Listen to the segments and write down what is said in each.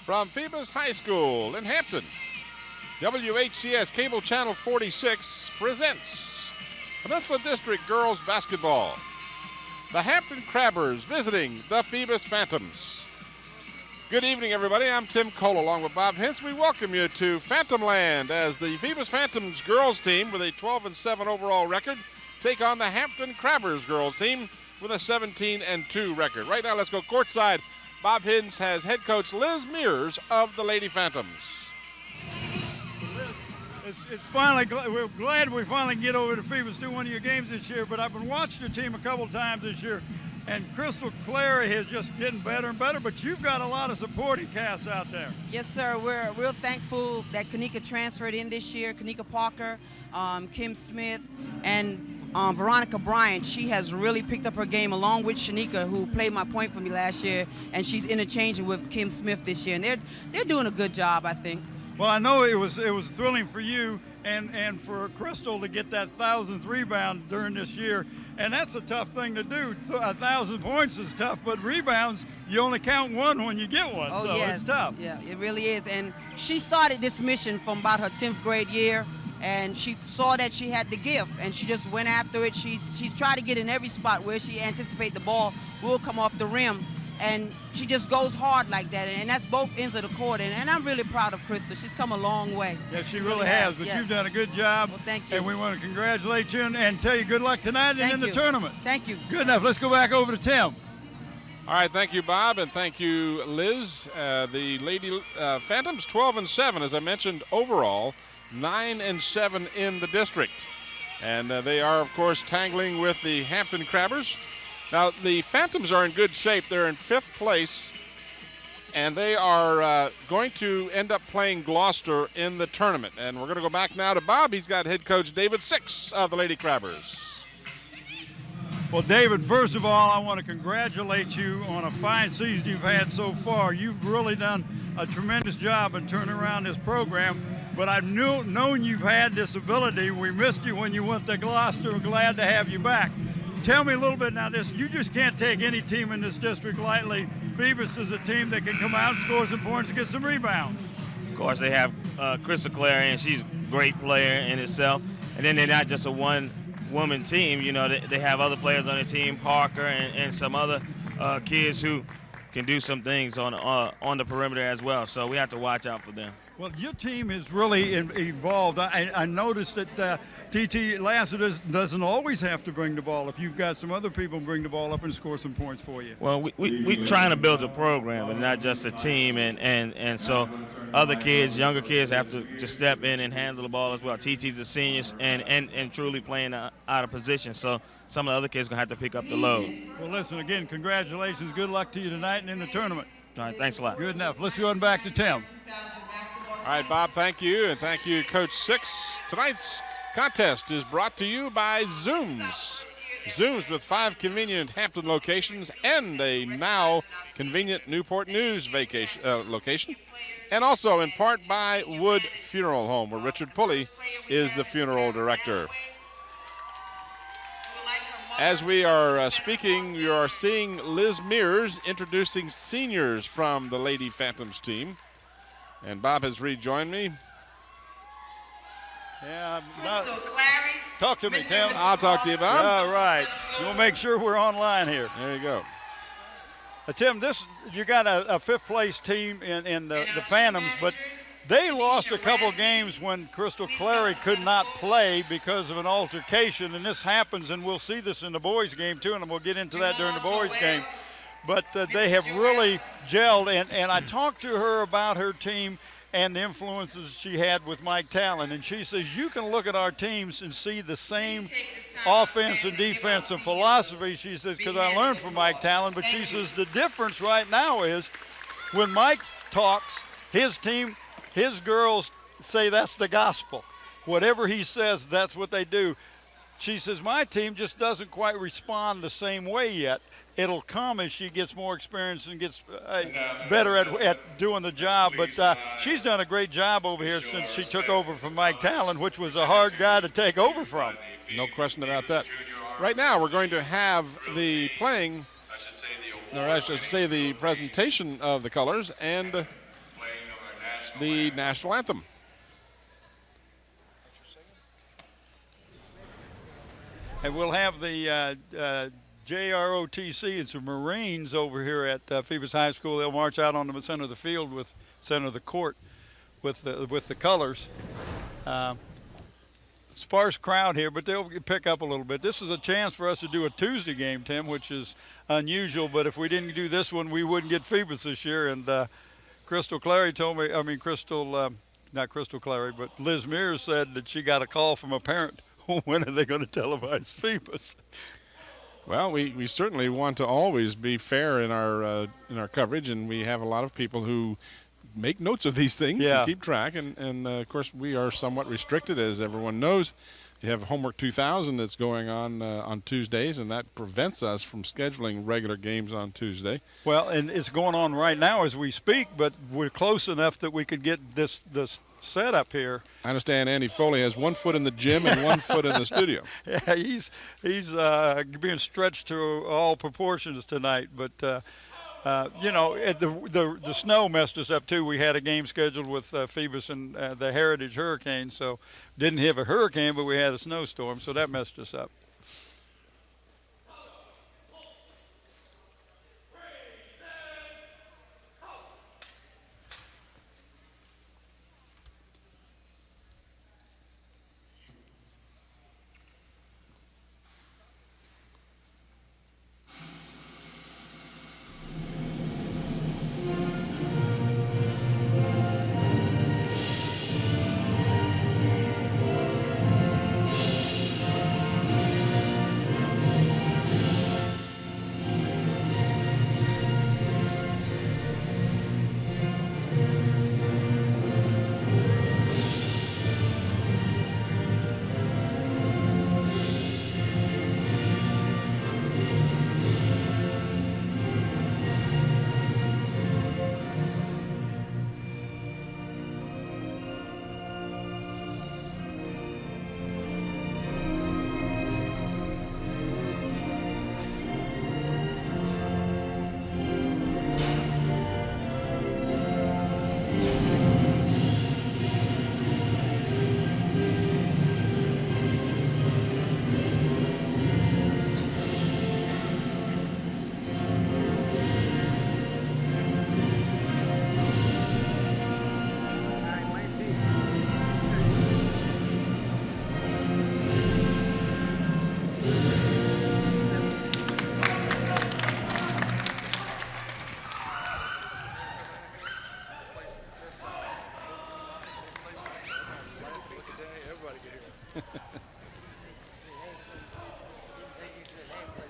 from Phoebus High School in Hampton, WHCS Cable Channel 46 presents Peninsula District Girls Basketball. The Hampton Crabbers visiting the Phoebus Phantoms. Good evening, everybody. I'm Tim Cole along with Bob Hintz. We welcome you to Phantomland as the Phoebus Phantoms girls team with a 12-7 overall record take on the Hampton Crabbers girls team with a 17-2 record. Right now, let's go courtside. Bob Hintz has head coach Liz Mears of the Lady Phantoms. It's finally, we're glad we finally get over to Phoebus, do one of your games this year, but I've been watching your team a couple times this year, and Crystal Clary is just getting better and better, but you've got a lot of supporting casts out there. Yes, sir. We're real thankful that Kanika transferred in this year. Kanika Parker, Kim Smith, and Veronica Bryant. She has really picked up her game along with Shanika, who played my point for me last year, and she's interchanging with Kim Smith this year, and they're doing a good job, I think. Well, I know it was thrilling for you and for Crystal to get that 1,000th rebound during this year, and that's a tough thing to do. 1,000 points is tough, but rebounds, you only count one when you get one, so yes. It's tough. Yeah, it really is, and she started this mission from about her 10th grade year, and she saw that she had the gift, and she just went after it. She's tried to get in every spot where she anticipates the ball will come off the rim, and she just goes hard like that, and that's both ends of the court, and I'm really proud of Krista. She's come a long way. Yeah, she really has, but yes. You've done a good job. Well, thank you. And we want to congratulate you and tell you good luck tonight and in the tournament. Thank you. Good enough. Let's go back over to Tim. All right, thank you, Bob, and thank you, Liz. The Lady Phantoms 12-7, as I mentioned, overall, 9-7 in the district. And they are, of course, tangling with the Hampton Crabbers. Now, the Phantoms are in good shape. They're in 5th place, and they are going to end up playing Gloucester in the tournament. And we're going to go back now to Bob. He's got head coach David Six of the Lady Crabbers. Well, David, first of all, I want to congratulate you on a fine season you've had so far. You've really done a tremendous job in turning around this program, but I've known you've had this ability. We missed you when you went to Gloucester. We're glad to have you back. Tell me a little bit now, you just can't take any team in this district lightly. Phoebus is a team that can come out and score some points and get some rebounds. Of course, they have Crystal Clary, and she's a great player in itself. And then they're not just a one-woman team. You know, they have other players on the team, Parker and some other kids who can do some things on the perimeter as well. So we have to watch out for them. Well, your team has really evolved. I noticed that T.T. Lassiter doesn't always have to bring the ball up. You've got some other people bring the ball up and score some points for you. Well, we're trying to build a program and not just a team, and so other kids, younger kids, have to step in and handle the ball as well. T.T.'s a senior and truly playing out of position, so some of the other kids are going to have to pick up the load. Well, listen, again, congratulations. Good luck to you tonight and in the tournament. All right, thanks a lot. Good enough. Let's go on back to Tim. All right, Bob, thank you, and thank you, Coach Six. Tonight's contest is brought to you by Zooms. Zooms with 5 convenient Hampton locations and a now convenient Newport News location. And also in part by Wood Funeral Home, where Richard Pulley is the funeral director. As we are speaking, you are seeing Liz Mears introducing seniors from the Lady Phantoms team. And Bob has rejoined me. Yeah, Crystal Clary. talk to me, Tim. I'll talk to you, Bob. All right. We'll make sure we're online here. There you go. Tim, you got a 5th place team in the Phantoms, but they lost a couple games when Crystal Clary could not play because of an altercation, and this happens, and we'll see this in the boys' game too, and we'll get into that during the boys' game. But they have really gelled, and I talked to her about her team and the influences she had with Mike Talon, and she says you can look at our teams and see the same offense and defense and philosophy. She says, because I learned from Mike Talon, but she says the difference right now is when Mike talks, his team, his girls say that's the gospel. Whatever he says, that's what they do. She says my team just doesn't quite respond the same way yet. It'll come as she gets more experience and gets better at doing the job. But she's done a great job over here since she took over from Mike Talon, which was a hard guy to take over from. No question about that. Right now, we're going to have the playing, or I should say the presentation of the colors, and the national anthem. And we'll have the JROTC. It's the Marines over here at Phoebus High School. They'll march out on the center of the field with center of the court with the colors. Sparse crowd here, but they'll pick up a little bit. This is a chance for us to do a Tuesday game, Tim, which is unusual. But if we didn't do this one, we wouldn't get Phoebus this year. And Crystal Clary told me, not Crystal Clary, but Liz Mears said that she got a call from a parent. When are they going to televise Phoebus? Well, we certainly want to always be fair in our coverage, and we have a lot of people who make notes of these things and keep track. And of course, we are somewhat restricted, as everyone knows. You have Homework 2000 that's going on Tuesdays, and that prevents us from scheduling regular games on Tuesday. Well, and it's going on right now as we speak, but we're close enough that we could get this setup here. I understand Andy Foley has 1 foot in the gym and 1 foot in the studio. Yeah, he's being stretched to all proportions tonight, but the snow messed us up too. We had a game scheduled with Phoebus and the Heritage Hurricane, so didn't have a hurricane, but we had a snowstorm, so that messed us up.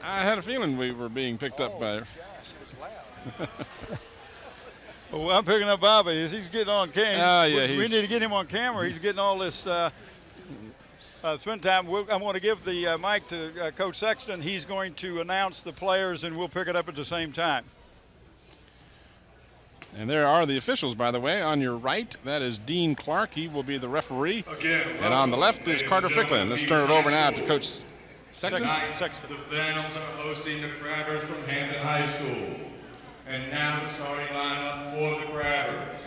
I had a feeling we were being picked up by. Well, I'm picking up Bobby as he's getting on camera. Yeah, we need to get him on camera. He's getting all this spend time. I'm going to give the mic to Coach Sexton. He's going to announce the players, and we'll pick it up at the same time. And there are the officials, by the way. On your right, that is Dean Clark. He will be the referee. And on the left is Carter Ficklin. Let's turn it over now to Coach Sexton. Tonight, the Phantoms are hosting the Crabbers from Hampton High School. And now the starting lineup for the Crabbers.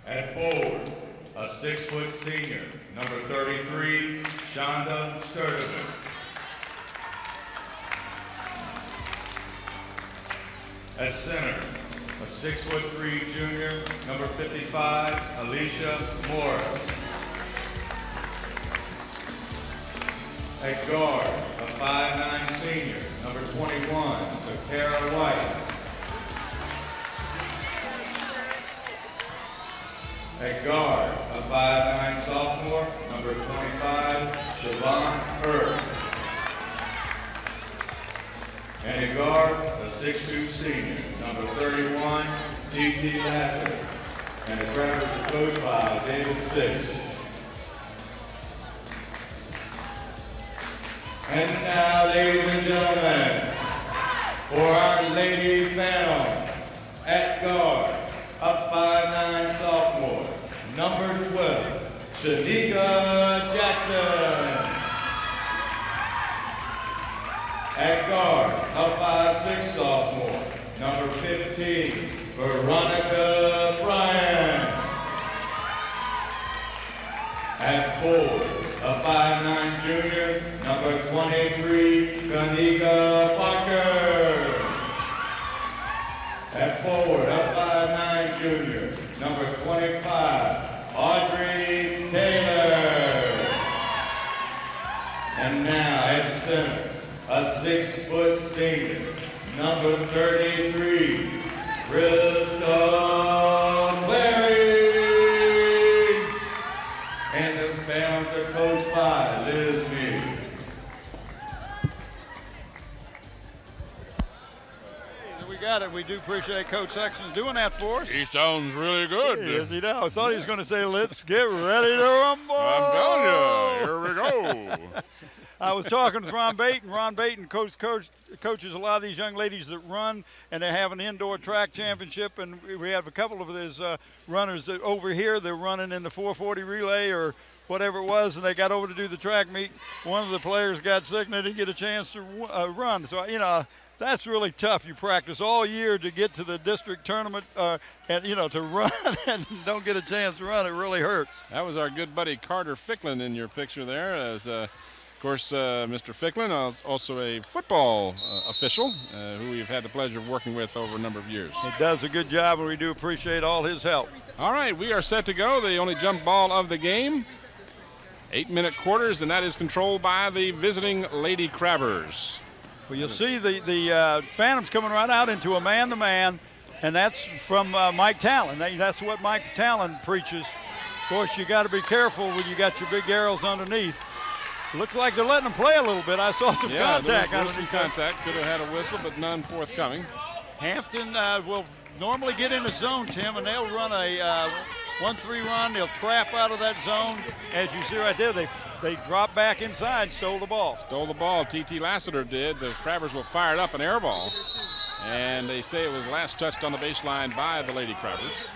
At forward, a 6-foot senior, number 33, Shonda Sturdivant. At center, a 6'3" junior, number 55, Alicia Morris. At guard, a 5'9" senior, number 21, Takara White. At guard, a 5'9" sophomore, number 25, Siobhan Hurd. And at guard, a 6'2" senior, number 31, T.T. Lassiter. And the Crabbers are coached by David Six. And now, ladies and gentlemen, for our Lady Phantom, at guard, a 5'9" sophomore, number 12, Shanika Jackson. At guard, a 5'6" sophomore, number 15, Veronica Bryan. forward, a 5'9" junior, number 23, Kanika Parker. At forward, a 5'9" junior, number 25, Audrey Taylor. And now at center, a 6-foot senior, number 33, Krista Clary. And the Phantoms are coached by Liz Mead. We got it. We do appreciate Coach Sexton doing that for us. He sounds really good. Yes, he does. I thought he was going to say, let's get ready to rumble. I'm telling you, here we go. I was talking with Ron Baton. Ron Baton coaches a lot of these young ladies that run, and they have an indoor track championship, and we have a couple of these runners that over here, they're running in the 440 relay or whatever it was, and they got over to do the track meet. One of the players got sick, and they didn't get a chance to run. So, that's really tough. You practice all year to get to the district tournament and, to run and don't get a chance to run. It really hurts. That was our good buddy Carter Ficklin in your picture there. As, of course, Mr. Ficklin, also a football official who we've had the pleasure of working with over a number of years. He does a good job, and we do appreciate all his help. All right, we are set to go. The only jump ball of the game. 8-minute quarters, and that is controlled by the visiting Lady Crabbers. Well, you'll see the Phantoms coming right out into a man-to-man, and that's from Mike Talon. That's what Mike Talon preaches. Of course, you got to be careful when you got your big arrows underneath. Looks like they're letting them play a little bit. I saw some contact. There was some contact. Could have had a whistle, but none forthcoming. Hampton will normally get in the zone, Tim, and they'll run a 1-3 run. They'll trap out of that zone. As you see right there, they dropped back inside, stole the ball. Stole the ball. T.T. Lassiter did. The Crabbers will fire it up, an air ball. And they say it was last touched on the baseline by the Lady Crabbers.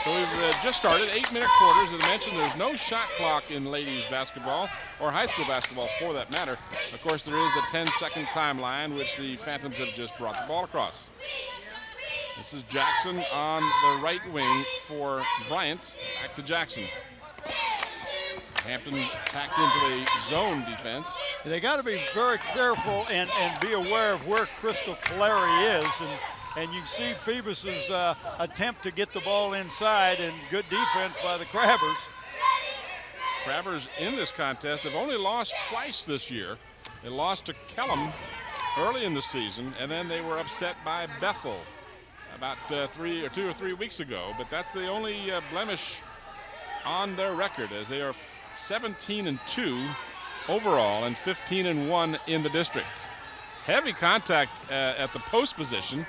So we've just started 8-minute quarters. As I mentioned, there's no shot clock in ladies basketball or high school basketball for that matter. Of course, there is the 10-second timeline, which the Phantoms have just brought the ball across. This is Jackson on the right wing for Bryant. Back to Jackson. Hampton packed into a zone defense. They got to be very careful and be aware of where Crystal Clary is. And you see Phoebus's attempt to get the ball inside, and good defense by the Crabbers. Crabbers in this contest have only lost twice this year. They lost to Kellum early in the season, and then they were upset by Bethel about 2 or 3 weeks ago. But that's the only blemish on their record, as they are 17-2 overall and 15-1 in the district. Heavy contact at the post position.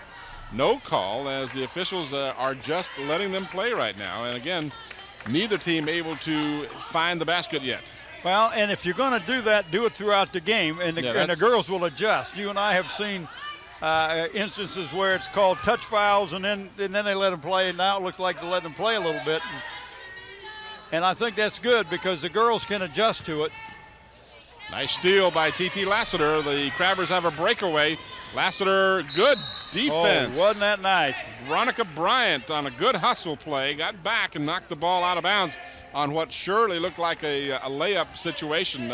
No call, as the officials are just letting them play right now. And again, neither team able to find the basket yet. Well, and if you're going to do that, do it throughout the game, and the girls will adjust. You and I have seen instances where it's called touch fouls, and then they let them play, and now it looks like they let them play a little bit. And I think that's good because the girls can adjust to it. Nice steal by T.T. Lassiter. The Crabbers have a breakaway. Lassiter, good defense. Oh, wasn't that nice? Veronica Bryant on a good hustle play, got back and knocked the ball out of bounds on what surely looked like a layup situation.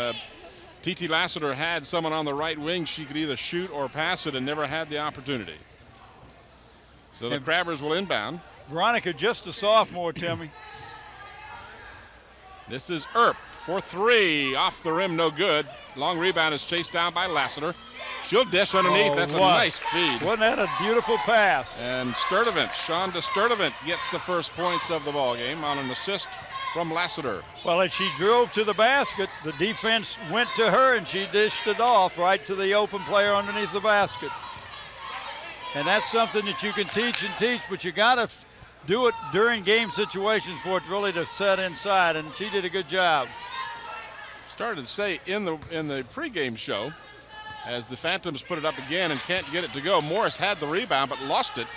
T.T. Lassiter had someone on the right wing. She could either shoot or pass it and never had the opportunity. So the Crabbers will inbound. Veronica, just a sophomore, Timmy. This is Earp for 3. Off the rim, no good. Long rebound is chased down by Lassiter. She'll dish underneath. That's a nice feed. Wasn't that a beautiful pass? And Sturdivant, Shonda Sturdivant, gets the first points of the ballgame on an assist from Lassiter. Well, as she drove to the basket, the defense went to her, and she dished it off right to the open player underneath the basket. And that's something that you can teach, but you got to do it during game situations for it really to set inside, and she did a good job. Started to say in the pregame show, as the Phantoms put it up again and can't get it to go. Morris had the rebound but lost it.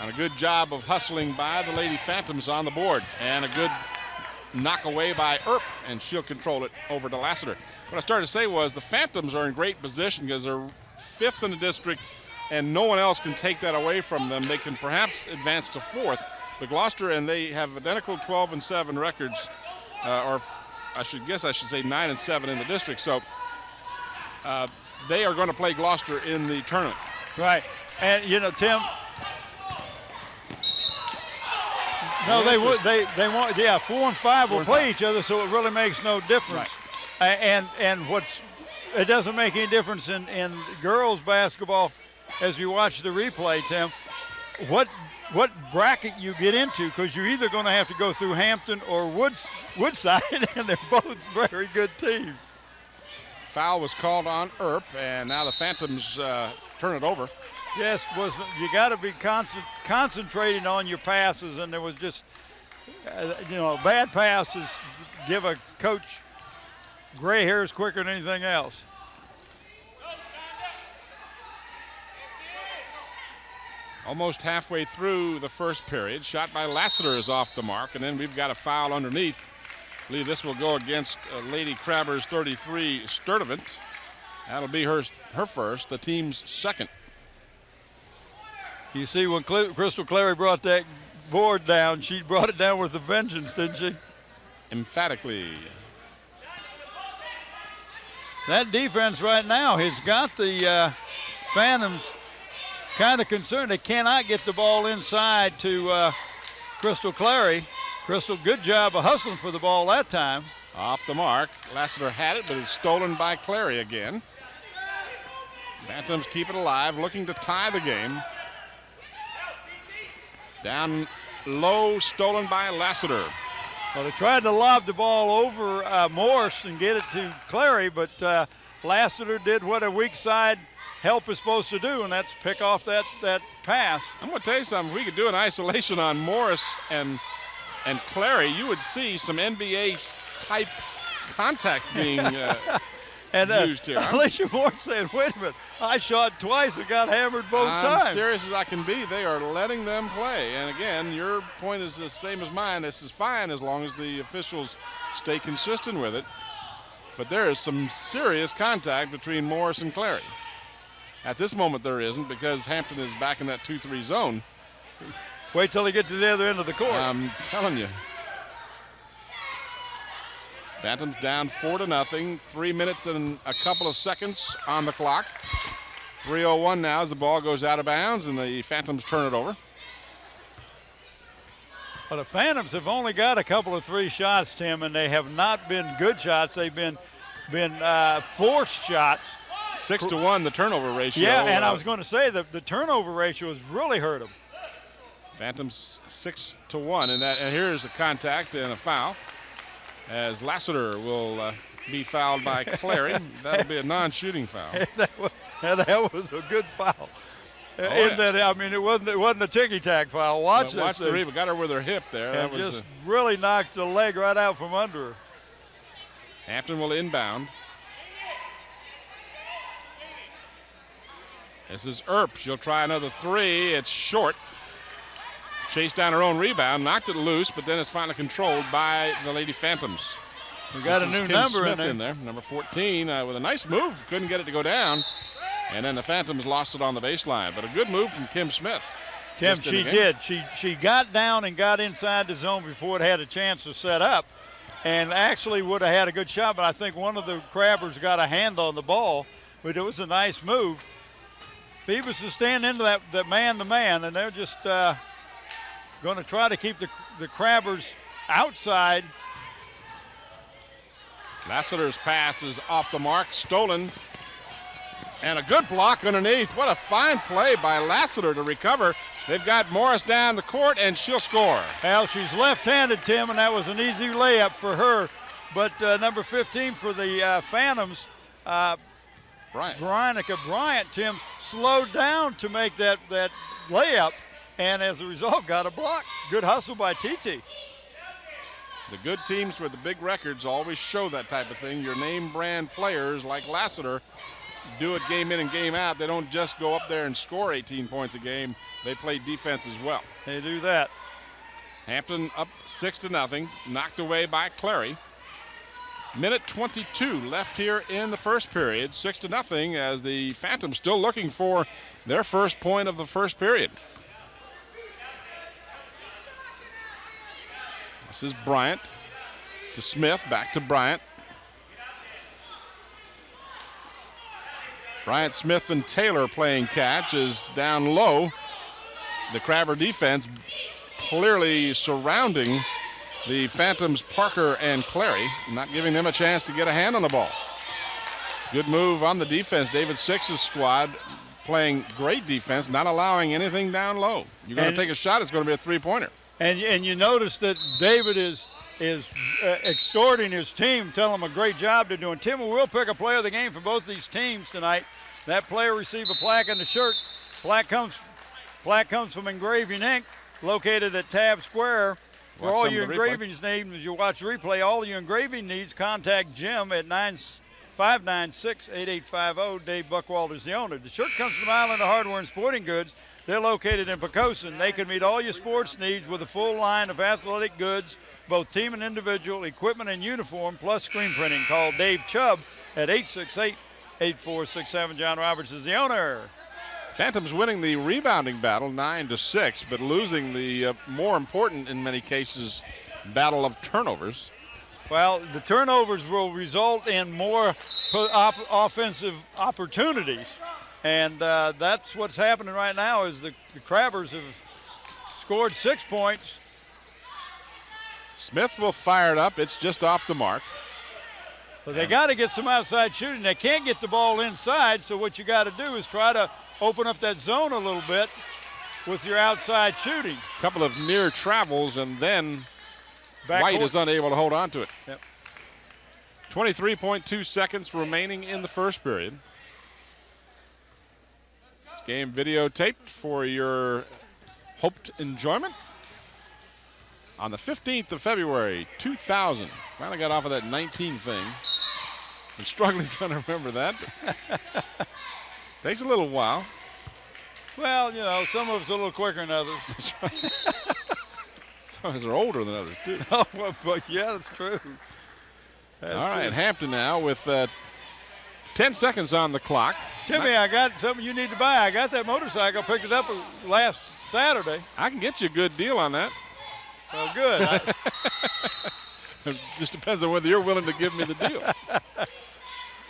And a good job of hustling by the Lady Phantoms on the board. And a good knock away by Earp, and she'll control it over to Lassiter. What I started to say was the Phantoms are in great position because they're 5th in the district and no one else can take that away from them. They can perhaps advance to 4th. But Gloucester, and they have identical 12-7 records, or I should say 9-7 in the district. So they are going to play Gloucester in the tournament. Right. And, you know, Tim, no, they would. They want. Yeah, 4 and 5 will play each other, so it really makes no difference. Right. And it doesn't make any difference in girls basketball as you watch the replay, Tim. What bracket you get into, because you're either going to have to go through Hampton or Woodside, and they're both very good teams. Foul was called on Earp, and now the Phantoms turn it over. Just you got to be concentrating on your passes, and there was just bad passes give a coach gray hairs quicker than anything else. Almost halfway through the first period, shot by Lassiter is off the mark, and then we've got a foul underneath. I believe this will go against Lady Crabbers 33 Sturdivant. That'll be her first, the team's second. You see, when Crystal Clary brought that board down, she brought it down with a vengeance, didn't she? Emphatically. That defense right now has got the Phantoms kind of concerned. They cannot get the ball inside to Crystal Clary. Crystal, good job of hustling for the ball that time. Off the mark. Lassiter had it, but it's stolen by Clary again. Phantoms keep it alive, looking to tie the game. Down low, stolen by Lassiter. Well, they tried to lob the ball over Morse and get it to Clary, but Lassiter did what a weak side help is supposed to do, and that's pick off that pass. I'm going to tell you something. If we could do an isolation on Morris and Clary, you would see some NBA-type contact being used here. Alicia Moore saying, wait a minute, I shot twice and got hammered both times. I'm serious as I can be. They are letting them play. And again, your point is the same as mine. This is fine as long as the officials stay consistent with it. But there is some serious contact between Morris and Clary. At this moment there isn't, because Hampton is back in that 2-3 zone. Wait till they get to the other end of the court. I'm telling you. Phantoms down 4-0. 3 minutes and a couple of seconds on the clock. 3:01 now as the ball goes out of bounds and the Phantoms turn it over. Well, the Phantoms have only got a couple of 3 shots, Tim, and they have not been good shots. They've been forced shots. 6-1 the turnover ratio. Yeah, and I was going to say that the turnover ratio has really hurt them. Phantoms 6-1, and here's a contact and a foul, as Lassiter will be fouled by Clary. That'll be a non-shooting foul. that was a good foul. It wasn't a ticky-tack foul. Watch the rebound. Got her with her hip there. And just really knocked the leg right out from under her. Hampton will inbound. This is Earp. She'll try another 3. It's short. Chased down her own rebound, knocked it loose, but then it's finally controlled by the Lady Phantoms. We got a new Kim number Smith in there. Number 14 with a nice move. Couldn't get it to go down. And then the Phantoms lost it on the baseline. But a good move from Kim Smith. Tim, she did. She got down and got inside the zone before it had a chance to set up, and actually would have had a good shot, but I think one of the Crabbers got a hand on the ball, but it was a nice move. Phoebus is standing into that man-to-man, and they're just going to try to keep the Crabbers outside. Lassiter's pass is off the mark, stolen. And a good block underneath. What a fine play by Lassiter to recover. They've got Morris down the court, and she'll score. Well, she's left-handed, Tim, and that was an easy layup for her. But number 15 for the Phantoms, Veronica Bryant, Tim, slowed down to make that layup, and as a result got a block. Good hustle by TT. The good teams with the big records always show that type of thing. Your name brand players like Lassiter do it game in and game out. They don't just go up there and score 18 points a game. They play defense as well. They do that. Hampton up 6-0, knocked away by Clary. Minute 22 left here in the first period, 6-0, as the Phantoms still looking for their first point of the first period. This is Bryant. to Smith, back to Bryant. Bryant, Smith, and Taylor playing catch is down low. The Crabber defense clearly surrounding the Phantoms, Parker and Clary, not giving them a chance to get a hand on the ball. Good move on the defense. David Six's squad playing great defense, not allowing anything down low. You're going to take a shot, it's going to be a three-pointer. And you notice that David is extorting his team, telling them a great job they're doing. Tim, we'll pick a player of the game for both these teams tonight. That player receive a plaque in the shirt. Plaque comes from Engraving Inc., located at Tab Square. For all your engravings needs, as you watch the replay, all your engraving needs, contact Jim at 596-8850. Dave Buckwalter is the owner. The shirt comes from Island of Hardware and Sporting Goods. They're located in Pocosin. They can meet all your sports needs with a full line of athletic goods, both team and individual, equipment and uniform, plus screen printing. Call Dave Chubb at 868-8467. John Roberts is the owner. Phantoms winning the rebounding battle 9-6, but losing the more important in many cases battle of turnovers. Well, the turnovers will result in more offensive opportunities, and that's what's happening right now. Is the Crabbers have scored 6 points. Smith will fire it up. It's just off the mark. But they got to get some outside shooting. They can't get the ball inside, so what you got to do is try to open up that zone a little bit with your outside shooting. A couple of near travels, and then White is unable to hold on to it. Yep. 23.2 seconds remaining in the first period. Game videotaped for your hoped enjoyment. On the 15th of February, 2000. Finally got off of that 19 thing. I'm struggling trying to remember that. Takes a little while. Well, you know, some of us are a little quicker than others. Some of us are older than others, too. Oh, but yeah, that's true. All right, Hampton now with 10 seconds on the clock. Timmy, I got something you need to buy. I got that motorcycle. Picked it up last Saturday. I can get you a good deal on that. Well, good. It just depends on whether you're willing to give me the deal.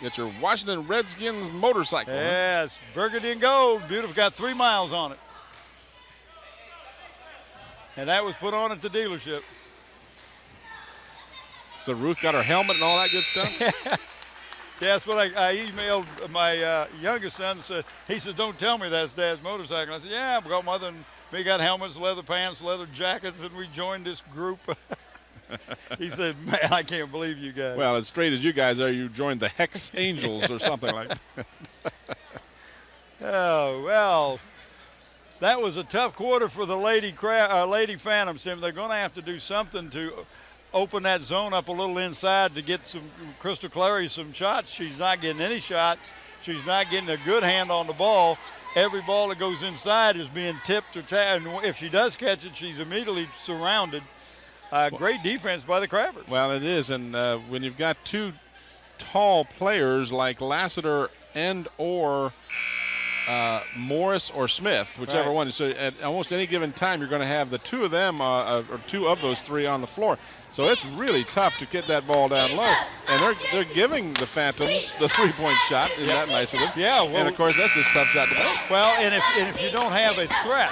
Get your Washington Redskins motorcycle. Yes, burgundy and gold. Beautiful. Got 3 miles on it. And that was put on at the dealership. So Ruth got her helmet and all that good stuff? Yeah, that's what I emailed my youngest son. He said, don't tell me that's Dad's motorcycle. I said, yeah, we got mother and me got helmets, leather pants, leather jackets, and we joined this group. He said, man, I can't believe you guys. Well, as straight as you guys are, you joined the Hex Angels or something like that. Oh, well, that was a tough quarter for the Lady Phantoms, Tim. They're going to have to do something to open that zone up a little inside to get Crystal Clary some shots. She's not getting any shots. She's not getting a good hand on the ball. Every ball that goes inside is being tipped or tapped. And if she does catch it, she's immediately surrounded. Great defense by the Crabbers. Well, it is, and when you've got two tall players like Lassiter and or Morris or Smith, whichever one. So at almost any given time, you're going to have the two of them or two of those three on the floor. So it's really tough to get that ball down low. And they're giving the Phantoms the three-point shot. Isn't that nice of them? Yeah. Well, and, of course, that's just a tough shot to make. Well, and if you don't have a threat,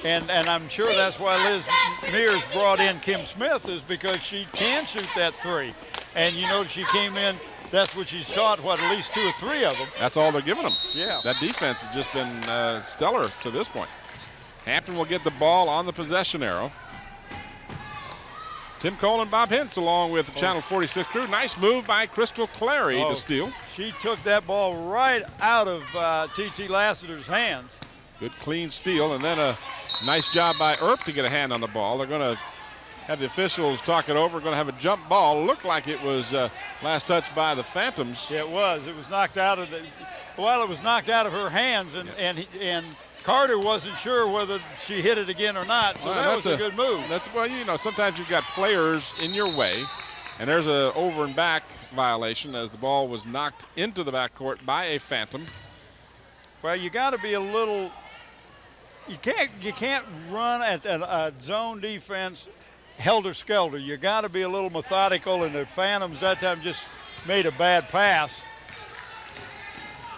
and I'm sure that's why Liz Mears brought in Kim Smith, is because she can shoot that three. And you know she came in, that's what she shot, at least 2 or 3 of them. That's all they're giving them. Yeah. That defense has just been stellar to this point. Hampton will get the ball on the possession arrow. Tim Cole and Bob Hintz along with the Channel 46 crew. Nice move by Crystal Clary to steal. She took that ball right out of T.T. Lassiter's hands. Good clean steal, and then a nice job by Earp to get a hand on the ball. They're going to have the officials talk it over. Going to have a jump ball. Looked like it was last touched by the Phantoms. Yeah, it was. It was knocked out of it was knocked out of her hands, and Carter wasn't sure whether she hit it again or not. So that was a good move. Sometimes you've got players in your way, and there's a over and back violation as the ball was knocked into the backcourt by a Phantom. Well, you got to be a little. You can't run at a zone defense helter-skelter. You got to be a little methodical, and the Phantoms that time just made a bad pass.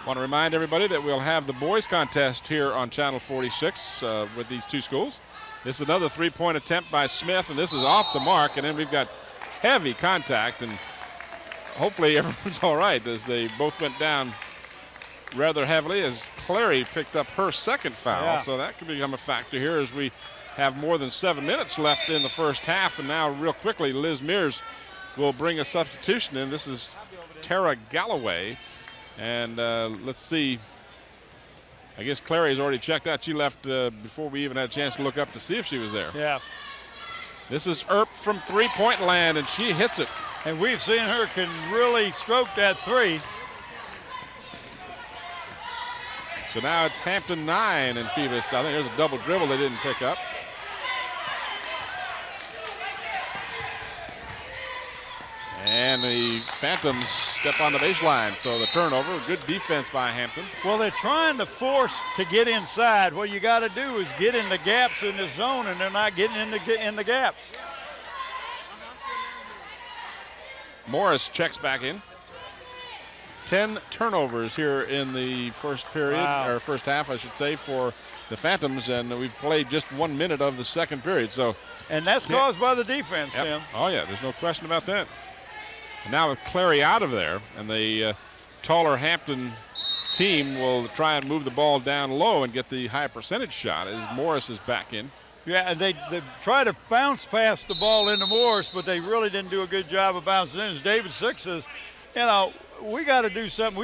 Want to remind everybody that we'll have the boys contest here on Channel 46 with these two schools. This is another three-point attempt by Smith, and this is off the mark, and then we've got heavy contact, and hopefully everyone's all right as they both went down rather heavily as Clary picked up her second foul. Yeah. So that could become a factor here as we have more than 7 minutes left in the first half, and now real quickly Liz Mears will bring a substitution in. This is Tara Galloway, and let's see. I guess Clary's already checked out. She left before we even had a chance to look up to see if she was there. Yeah. This is Earp from three-point land, and she hits it. And we've seen her can really stroke that three. So now it's Hampton 9 and Phoebus. I think there's a double dribble they didn't pick up. And the Phantoms step on the baseline. So the turnover, good defense by Hampton. Well, they're trying to force to get inside. What you got to do is get in the gaps in the zone, and they're not getting in the gaps. Morris checks back in. 10 turnovers here in the first period, or first half, I should say, for the Phantoms, and we've played just 1 minute of the second period. So, and that's caused by the defense, yep. Tim. Oh yeah, there's no question about that. And now with Clary out of there, and the taller Hampton team will try and move the ball down low and get the high percentage shot as Morris is back in. Yeah, and they try to bounce past the ball into Morris, but they really didn't do a good job of bouncing in. As David Six says, you know, we got to do something.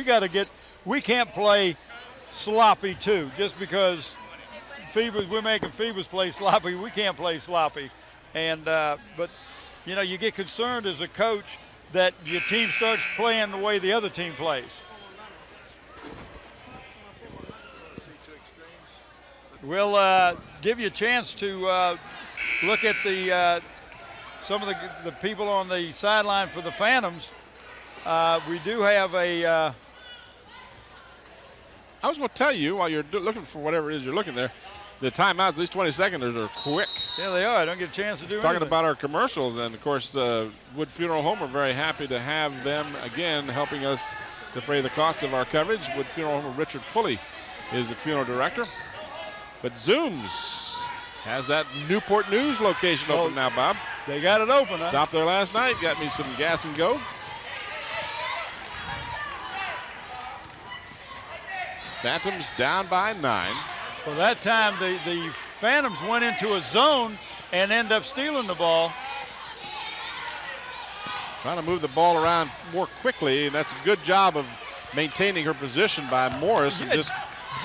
We can't play sloppy too. Just because we're making Phoebus play sloppy, we can't play sloppy. And but you know, you get concerned as a coach that your team starts playing the way the other team plays. We'll give you a chance to look at the some of the people on the sideline for the Phantoms. We do have a. I was going to tell you while you're looking for whatever it is you're looking there, the timeouts, these 20 seconds are quick. Yeah, they are. I don't get a chance to do Talking anything. about our commercials, and of course, Wood Funeral Home are very happy to have them again helping us defray the cost of our coverage. Wood Funeral Home, Richard Pulley is the funeral director. But Zooms has that Newport News location open now, Bob. They got it open. Stopped there last night, got me some gas and go. Phantoms down by 9. Well, that time the Phantoms went into a zone and ended up stealing the ball. Trying to move the ball around more quickly, and that's a good job of maintaining her position by Morris and just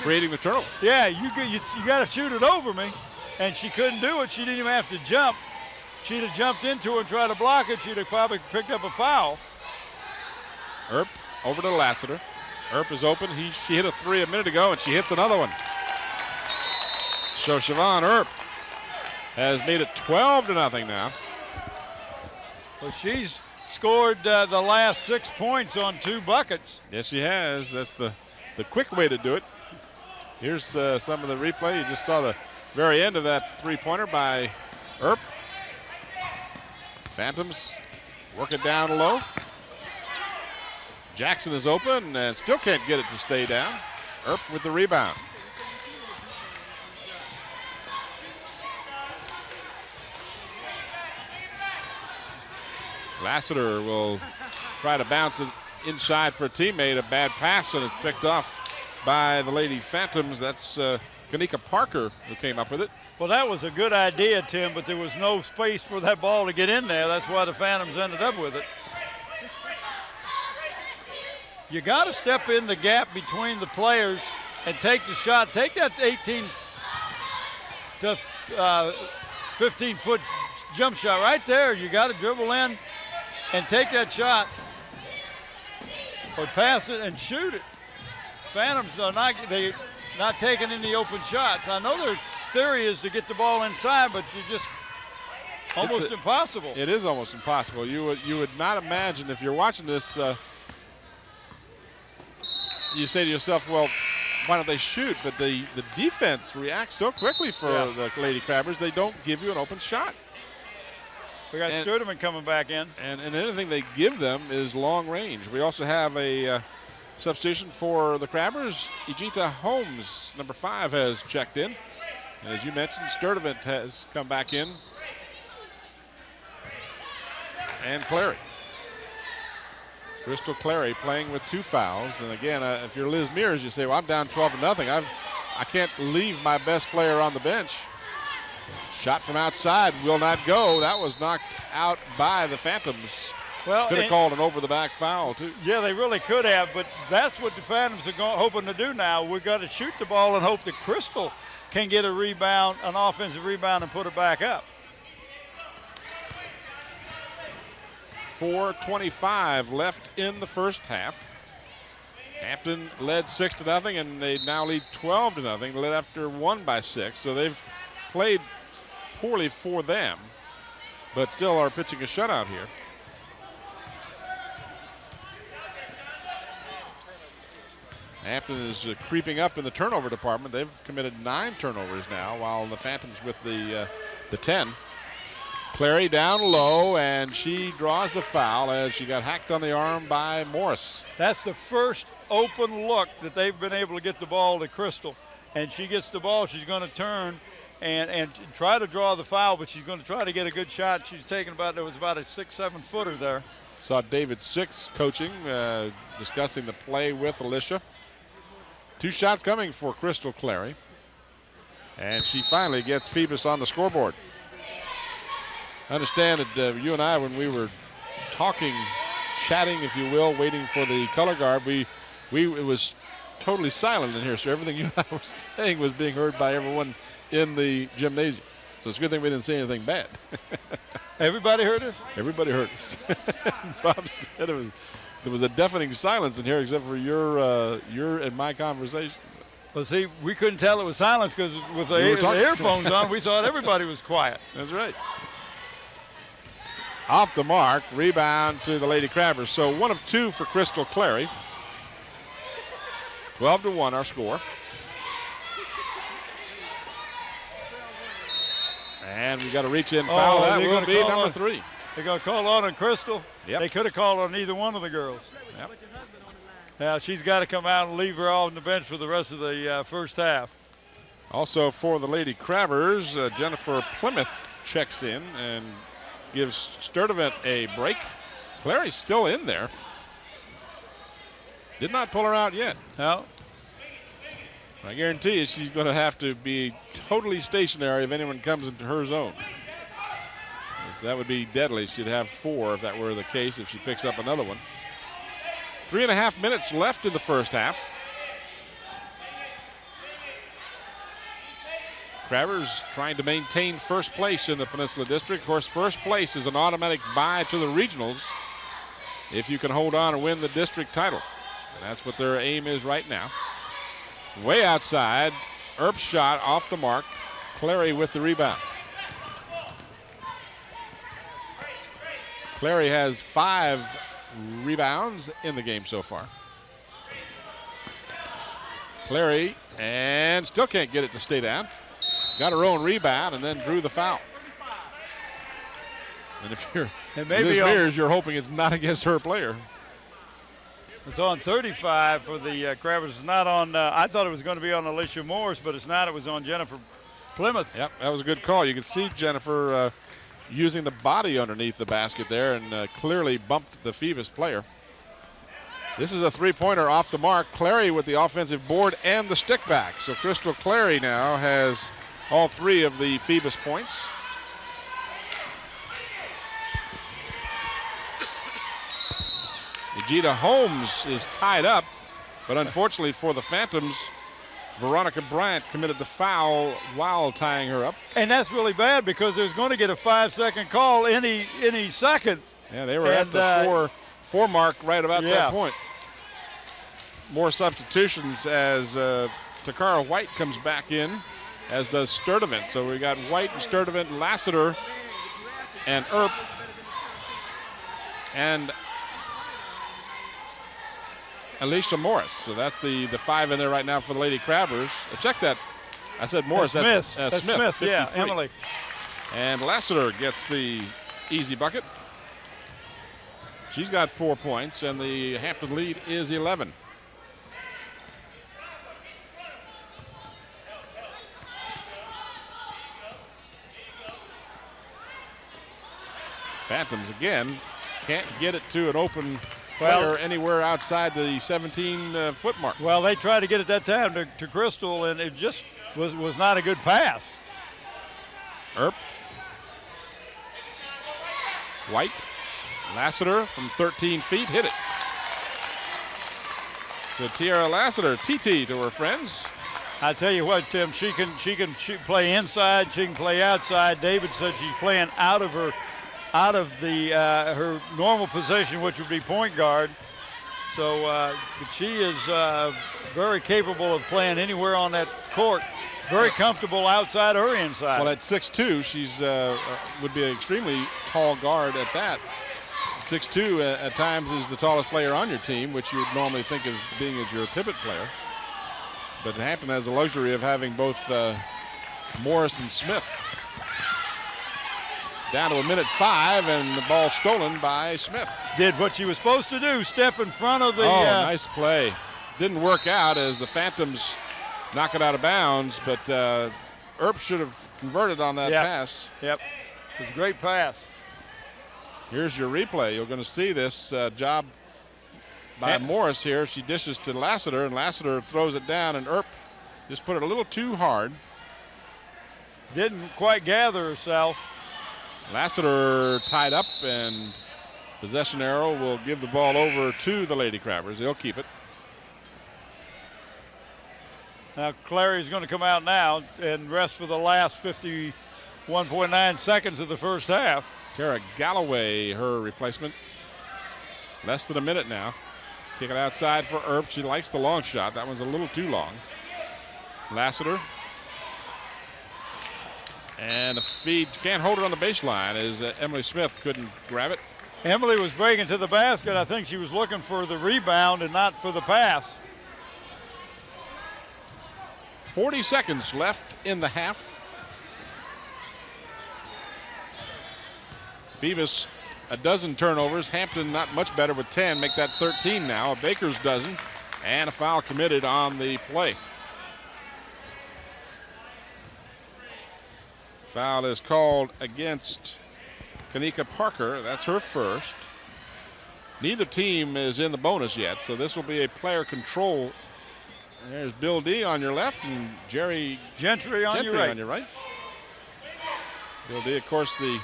creating the turnover. Yeah, you got to shoot it over me, and she couldn't do it. She didn't even have to jump. She'd have jumped into it and tried to block it. She'd have probably picked up a foul. Earp over to Lassiter. Earp is open. She hit a three a minute ago, and she hits another one. So Siobhan Earp has made it 12-0 now. Well, she's scored the last 6 points on 2 buckets. Yes, she has. That's the quick way to do it. Here's some of the replay. You just saw the very end of that three-pointer by Earp. Phantoms work it down low. Jackson is open and still can't get it to stay down. Earp with the rebound. Lassiter will try to bounce it inside for a teammate. A bad pass, and it's picked off by the Lady Phantoms. That's Kanika Parker who came up with it. Well, that was a good idea, Tim, but there was no space for that ball to get in there. That's why the Phantoms ended up with it. You got to step in the gap between the players and take the shot. Take that 18 to 15-foot jump shot right there. You got to dribble in and take that shot or pass it and shoot it. Phantoms are not taking any open shots. I know their theory is to get the ball inside, but you just almost impossible. It is almost impossible. You would not imagine if you're watching this. You say to yourself, well, why don't they shoot? But the defense reacts so quickly for the Lady Crabbers, they don't give you an open shot. We got Sturtevant coming back in. And anything they give them is long range. We also have a substitution for the Crabbers. Ejita Holmes, number 5, has checked in. And as you mentioned, Sturtevant has come back in. And Clary. Crystal Clary playing with 2 fouls. And again, if you're Liz Mears, you say, well, I'm down 12-0. I can't leave my best player on the bench. Shot from outside will not go. That was knocked out by the Phantoms. Well, could have called an over-the-back foul, too. Yeah, they really could have, but that's what the Phantoms are hoping to do now. We've got to shoot the ball and hope that Crystal can get a rebound, an offensive rebound, and put it back up. 4:25 left in the first half. Hampton led 6-0, and they now lead 12-0. Led after 1 by 6, so they've played poorly for them, but still are pitching a shutout here. Hampton is creeping up in the turnover department. They've committed 9 turnovers now, while the Phantoms with the 10. Clary down low, and she draws the foul as she got hacked on the arm by Morris. That's the first open look that they've been able to get the ball to Crystal. And she gets the ball, she's going to turn and try to draw the foul, but she's going to try to get a good shot. She's taking there was about a 6-7 footer there. Saw David Six coaching, discussing the play with Alicia. 2 shots coming for Crystal Clary. And she finally gets Phoebus on the scoreboard. I understand that you and I, when we were talking, chatting, if you will, waiting for the color guard, it was totally silent in here, so everything you and I were saying was being heard by everyone in the gymnasium. So it's a good thing we didn't say anything bad. Everybody heard us? Everybody heard us. Bob said there was a deafening silence in here except for your and my conversation. Well, see, we couldn't tell it was silence because with the earphones on, we thought everybody was quiet. That's right. Off the mark, rebound to the Lady Crabbers. So 1 of 2 for Crystal Clary. 12-1 our score. And we got a reach-in foul. That will be number 3. They're going to call on Crystal. Yep. They could have called on either one of the girls. Yep. Now she's got to come out and leave her on the bench for the rest of the first half. Also for the Lady Crabbers, Jennifer Plymouth checks in and gives Sturtevant a break. Clary's still in there. Did not pull her out yet. No. I guarantee you she's going to have to be totally stationary if anyone comes into her zone. So that would be deadly. She'd have 4 if that were the case, if she picks up another one. 3.5 minutes left in the first half. Crabbers trying to maintain first place in the Peninsula District. Of course, first place is an automatic bye to the regionals if you can hold on and win the district title. And that's what their aim is right now. Way outside, Earp's shot off the mark. Clary with the rebound. Clary has 5 rebounds in the game so far. Clary, and still can't get it to stay down. Got her own rebound and then drew the foul. And if you're Liz Mears, you're hoping it's not against her player. It's on 35 for the Crabbers. It's not on, I thought it was going to be on Alicia Morris, but it's not. It was on Jennifer Plymouth. Yep, that was a good call. You can see Jennifer using the body underneath the basket there and clearly bumped the Phoebus player. This is a 3-pointer off the mark. Clary with the offensive board and the stick back. So Crystal Clary now has all 3 of the Phoebus points. Ejita Holmes is tied up, but unfortunately for the Phantoms, Veronica Bryant committed the foul while tying her up. And that's really bad because there's going to get a 5-second call any second. Yeah, they were at the 4 mark right about that point. More substitutions as Takara White comes back in, as does Sturtevant. So we got White and Sturtevant, Lassiter and Earp, and Alicia Morris. So that's the 5 in there right now for the Lady Crabbers. Check that. I said Morris. That's Smith. Smith, yeah, 53. Emily. And Lassiter gets the easy bucket. She's got 4 points, and the Hampton lead is 11. Phantoms again can't get it to an open player anywhere outside the 17-foot mark. Well, they tried to get it that time to Crystal, and it just was not a good pass. Earp. White. Lassiter from 13 feet hit it. So Tiara Lassiter, TT to her friends. I tell you what, Tim, she can play inside, she can play outside. David said she's playing out of her normal position, which would be point guard. So but she is very capable of playing anywhere on that court. Very comfortable outside or inside. Well, at 6'2", she's would be an extremely tall guard at that. 6'2" at times is the tallest player on your team, which you would normally think of being as your pivot player. But Hampton has the luxury of having both Morris and Smith. Down to 1:05, and the ball stolen by Smith. Did what she was supposed to do, step in front of the... nice play. Didn't work out as the Phantoms knock it out of bounds, but Earp should have converted on that pass. Yep, it was a great pass. Here's your replay. You're going to see this job by Morris here. She dishes to Lassiter, and Lassiter throws it down, and Earp just put it a little too hard. Didn't quite gather herself. Lassiter tied up, and possession arrow will give the ball over to the Lady Crabbers. They'll keep it. Now Clary's going to come out now and rest for the last 51.9 seconds of the first half. Tara Galloway, her replacement. Less than a minute now. Kick it outside for Earp. She likes the long shot. That one's a little too long. Lassiter. And a feed. Can't hold it on the baseline as Emily Smith couldn't grab it. Emily was breaking to the basket. I think she was looking for the rebound and not for the pass. 40 seconds left in the half. Phoebus, a dozen turnovers. Hampton not much better with 10. Make that 13 now. A Baker's dozen. And a foul committed on the play. Foul is called against Kanika Parker. That's her first. Neither team is in the bonus yet, so this will be a player control. There's Bill D on your left and Jerry Gentry on your right. Bill D, of course, the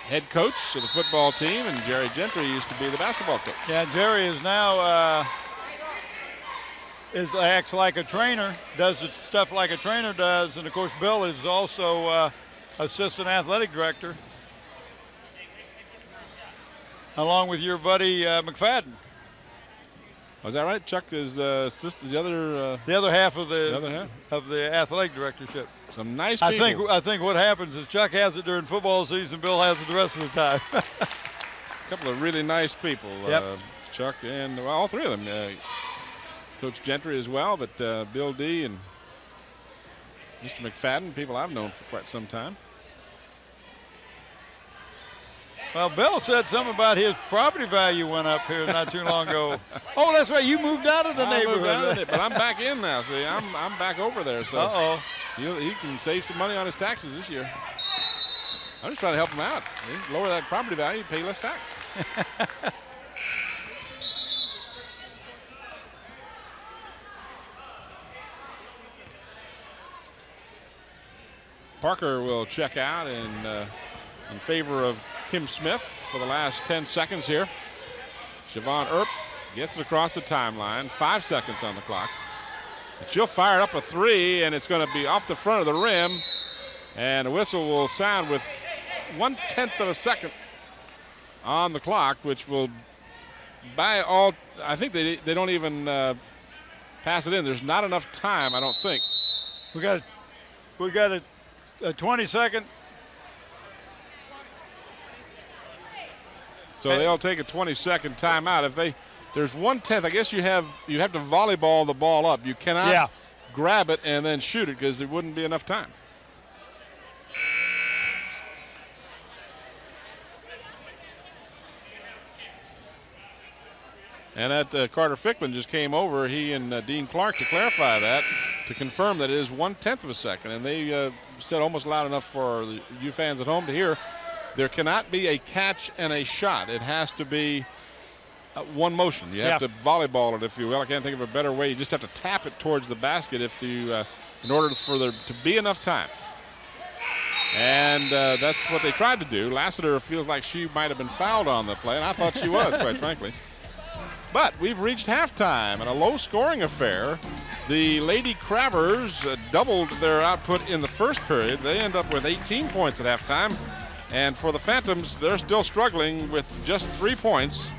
head coach of the football team, and Jerry Gentry used to be the basketball coach. Yeah, Jerry is now acts like a trainer, does stuff like a trainer does, and of course Bill is also assistant athletic director, along with your buddy McFadden. Was that right? Chuck is the other half of the athletic directorship. Some nice people. I think what happens is Chuck has it during football season, Bill has it the rest of the time. A couple of really nice people. Yep. Chuck and all three of them. Coach Gentry as well, but Bill D and Mr. McFadden, people I've known for quite some time. Well, Bill said something about his property value went up here not too long ago. Oh, that's right. You moved out of the neighborhood. Moved out of it, but I'm back in now. See, I'm back over there. So he can save some money on his taxes this year. I'm just trying to help him out. Lower that property value, pay less tax. Parker will check out in favor of Kim Smith for the last 10 seconds here. Siobhan Earp gets it across the timeline. 5 seconds on the clock. And she'll fire up a three, and it's going to be off the front of the rim. And a whistle will sound with 1/10 of a second on the clock, which will by all, I think they don't even pass it in. There's not enough time, I don't think. We got a 20-second. So they'll take a 20-second timeout. If there's 1/10, I guess you have to volleyball the ball up. You cannot grab it and then shoot it because there wouldn't be enough time. And that Carter Ficklin just came over, he and Dean Clark, to clarify that, to confirm that it is 1/10 of a second. And they said almost loud enough for you fans at home to hear, there cannot be a catch and a shot. It has to be one motion. You have to volleyball it, if you will. I can't think of a better way. You just have to tap it towards the basket if you, in order for there to be enough time. And that's what they tried to do. Lassiter feels like she might have been fouled on the play, and I thought she was, quite frankly. But we've reached halftime in a low-scoring affair. The Lady Crabbers doubled their output in the first period. They end up with 18 points at halftime. And for the Phantoms, they're still struggling with just 3 points,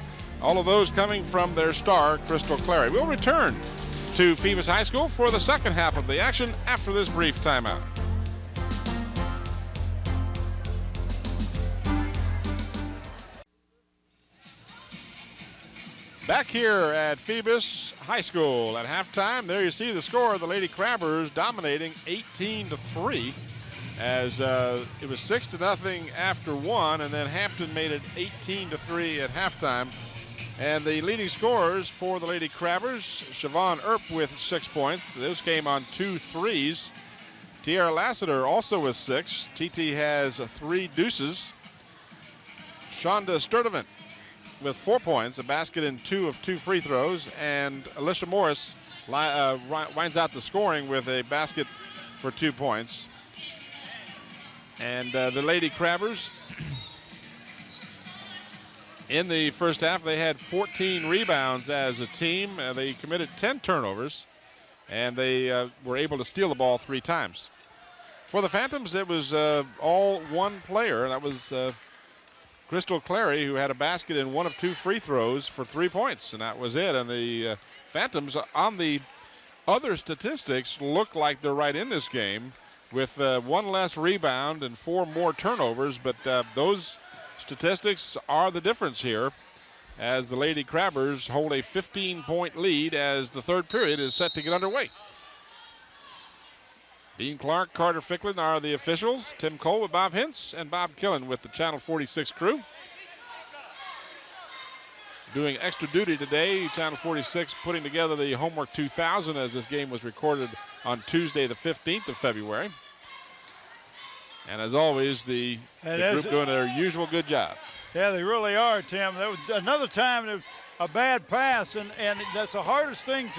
all of those coming from their star, Crystal Clary. We'll return to Phoebus High School for the second half of the action after this brief timeout. Back here at Phoebus High School at halftime, there you see the score. The Lady Crabbers dominating 18-3, as it was 6-0 after one, and then Hampton made it 18-3 at halftime. And the leading scorers for the Lady Crabbers, Siobhan Earp with 6 points. Those came on 2 threes. Tiara Lassiter also with 6. TT has 3 deuces. Shonda Sturdivant with 4 points, a basket and 2 of 2 free throws. And Alicia Morris winds out the scoring with a basket for 2 points. And the Lady Crabbers, in the first half, they had 14 rebounds as a team. They committed 10 turnovers, and they were able to steal the ball 3 times. For the Phantoms, it was all one player, and that was Crystal Clary, who had a basket and 1 of 2 free throws for 3 points, and that was it. And the Phantoms, on the other statistics, look like they're right in this game with 1 less rebound and 4 more turnovers, but those statistics are the difference here, as the Lady Crabbers hold a 15-point lead as the third period is set to get underway. Dean Clark, Carter Ficklin are the officials. Tim Cole with Bob Hintz, and Bob Killen with the Channel 46 crew. Doing extra duty today, Channel 46 putting together the Homework 2000, as this game was recorded on Tuesday the 15th of February. And as always, the group doing their usual good job. Yeah, they really are, Tim. That was another time, there was a bad pass, and that's the hardest thing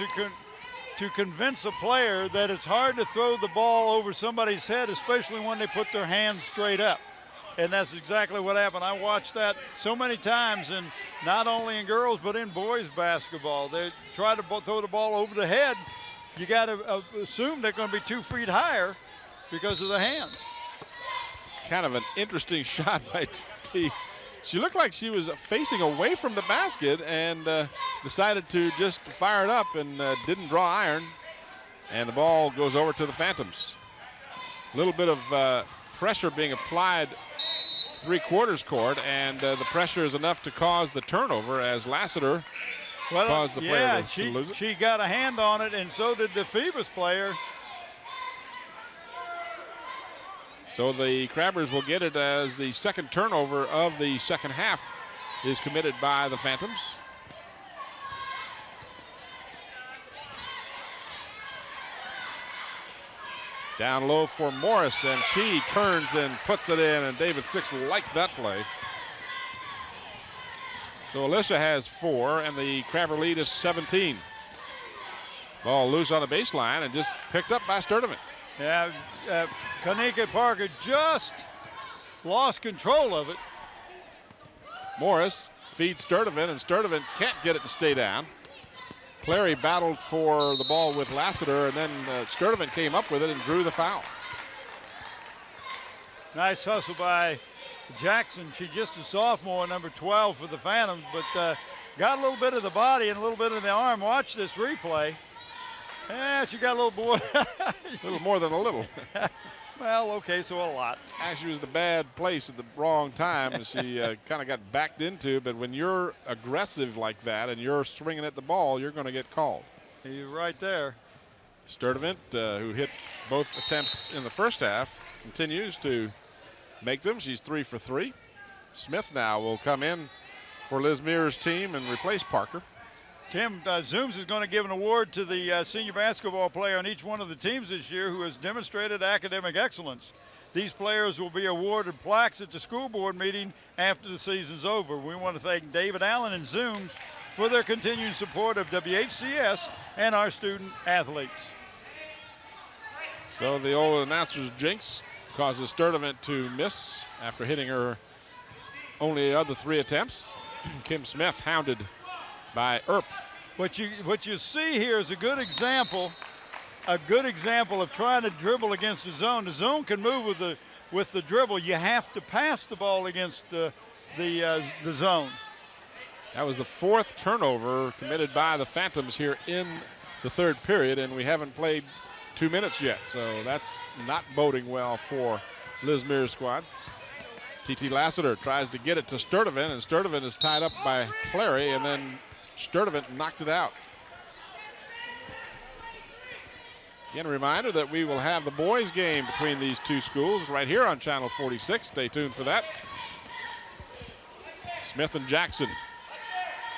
to convince a player that it's hard to throw the ball over somebody's head, especially when they put their hands straight up. And that's exactly what happened. I watched that so many times, and not only in girls but in boys basketball. They try to throw the ball over the head. You got to assume they're going to be 2 feet higher because of the hands. Kind of an interesting shot by TT. She looked like she was facing away from the basket and decided to just fire it up and didn't draw iron. And the ball goes over to the Phantoms. A little bit of pressure being applied 3/4 court, and the pressure is enough to cause the turnover as Lassiter caused the player to lose it. She got a hand on it, and so did the Phoebus player. So the Crabbers will get it as the second turnover of the second half is committed by the Phantoms. Down low for Morris, and she turns and puts it in, and David Six liked that play. So Alicia has 4, and the Crabber lead is 17. Ball loose on the baseline and just picked up by Sturdivant. Yeah, Kanika Parker just lost control of it. Morris feeds Sturdivant, and Sturdivant can't get it to stay down. Clary battled for the ball with Lassiter, and then Sturdivant came up with it and drew the foul. Nice hustle by Jackson. She's just a sophomore, number 12 for the Phantoms, but got a little bit of the body and a little bit of the arm. Watch this replay. Yeah, she got a little boy. A little more than a little. Well, okay, so a lot. Actually, was the bad place at the wrong time, and she kind of got backed into. But when you're aggressive like that and you're swinging at the ball, you're going to get called. You're right there. Sturdivant, who hit both attempts in the first half, continues to make them. She's 3 for 3. Smith now will come in for Liz Mears' team and replace Parker. Tim, Zooms is going to give an award to the senior basketball player on each one of the teams this year who has demonstrated academic excellence. These players will be awarded plaques at the school board meeting after the season's over. We want to thank David Allen and Zooms for their continued support of WHCS and our student athletes. So the old announcer's jinx causes Sturdivant to miss after hitting her only other 3 attempts. Kim Smith hounded by Earp. What you see here is a good example of trying to dribble against the zone. The zone can move with the dribble. You have to pass the ball against the zone. That was the 4th turnover committed by the Phantoms here in the 3rd period, and we haven't played 2 minutes yet, so that's not boding well for Liz Mears' squad. T.T. Lassiter tries to get it to Sturdivant, and Sturdivant is tied up by Clary, and then Sturdivant knocked it out. Again, a reminder that we will have the boys' game between these two schools right here on Channel 46. Stay tuned for that. Smith and Jackson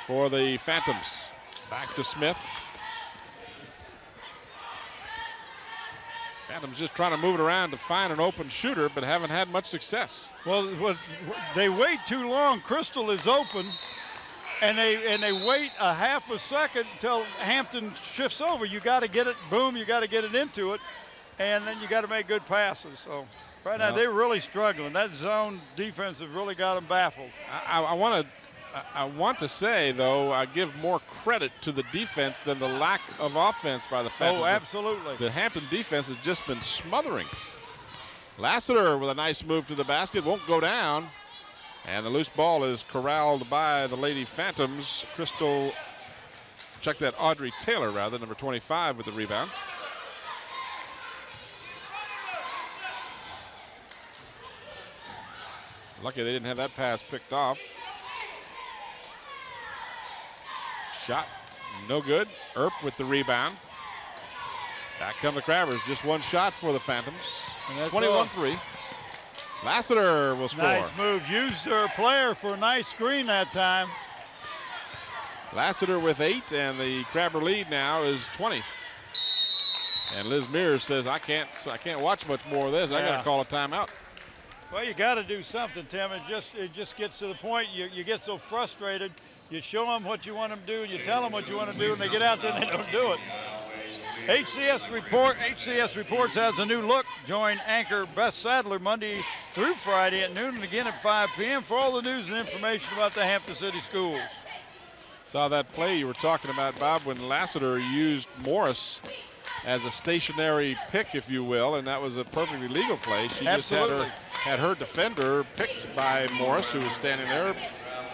for the Phantoms. Back to Smith. Phantoms just trying to move it around to find an open shooter, but haven't had much success. Well, they wait too long. Crystal is open, and they wait a half a second until Hampton shifts over. You got to get it, boom, you got to get it into it, and then you got to make good passes. So right now they're really struggling. That zone defense has really got them baffled. I want to say, though, I give more credit to the defense than the lack of offense by the Phantoms. Oh, absolutely. The Hampton defense has just been smothering. Lassiter with a nice move to the basket, won't go down. And the loose ball is corralled by the Lady Phantoms. Crystal, check that, Audrey Taylor, rather, number 25 with the rebound. Lucky they didn't have that pass picked off. Shot, no good. Earp with the rebound. Back come the Crabbers. Just one shot for the Phantoms. 21-3. Lassiter will score. Nice move. Used their player for a nice screen that time. Lassiter with 8, and the Crabber lead now is 20. And Liz Mears says, I can't watch much more of this. I got to call a timeout. Well, you got to do something, Tim. It just gets to the point you get so frustrated. You show them what you want them to do, and you tell them what you want to do, and they get out there and they don't do it. HCS Reports has a new look. Join anchor Beth Sadler Monday through Friday at noon and again at 5 p.m. for all the news and information about the Hampton City Schools. Saw that play you were talking about, Bob, when Lassiter used Morris as a stationary pick, if you will, and that was a perfectly legal play. She just had her defender picked by Morris, who was standing there,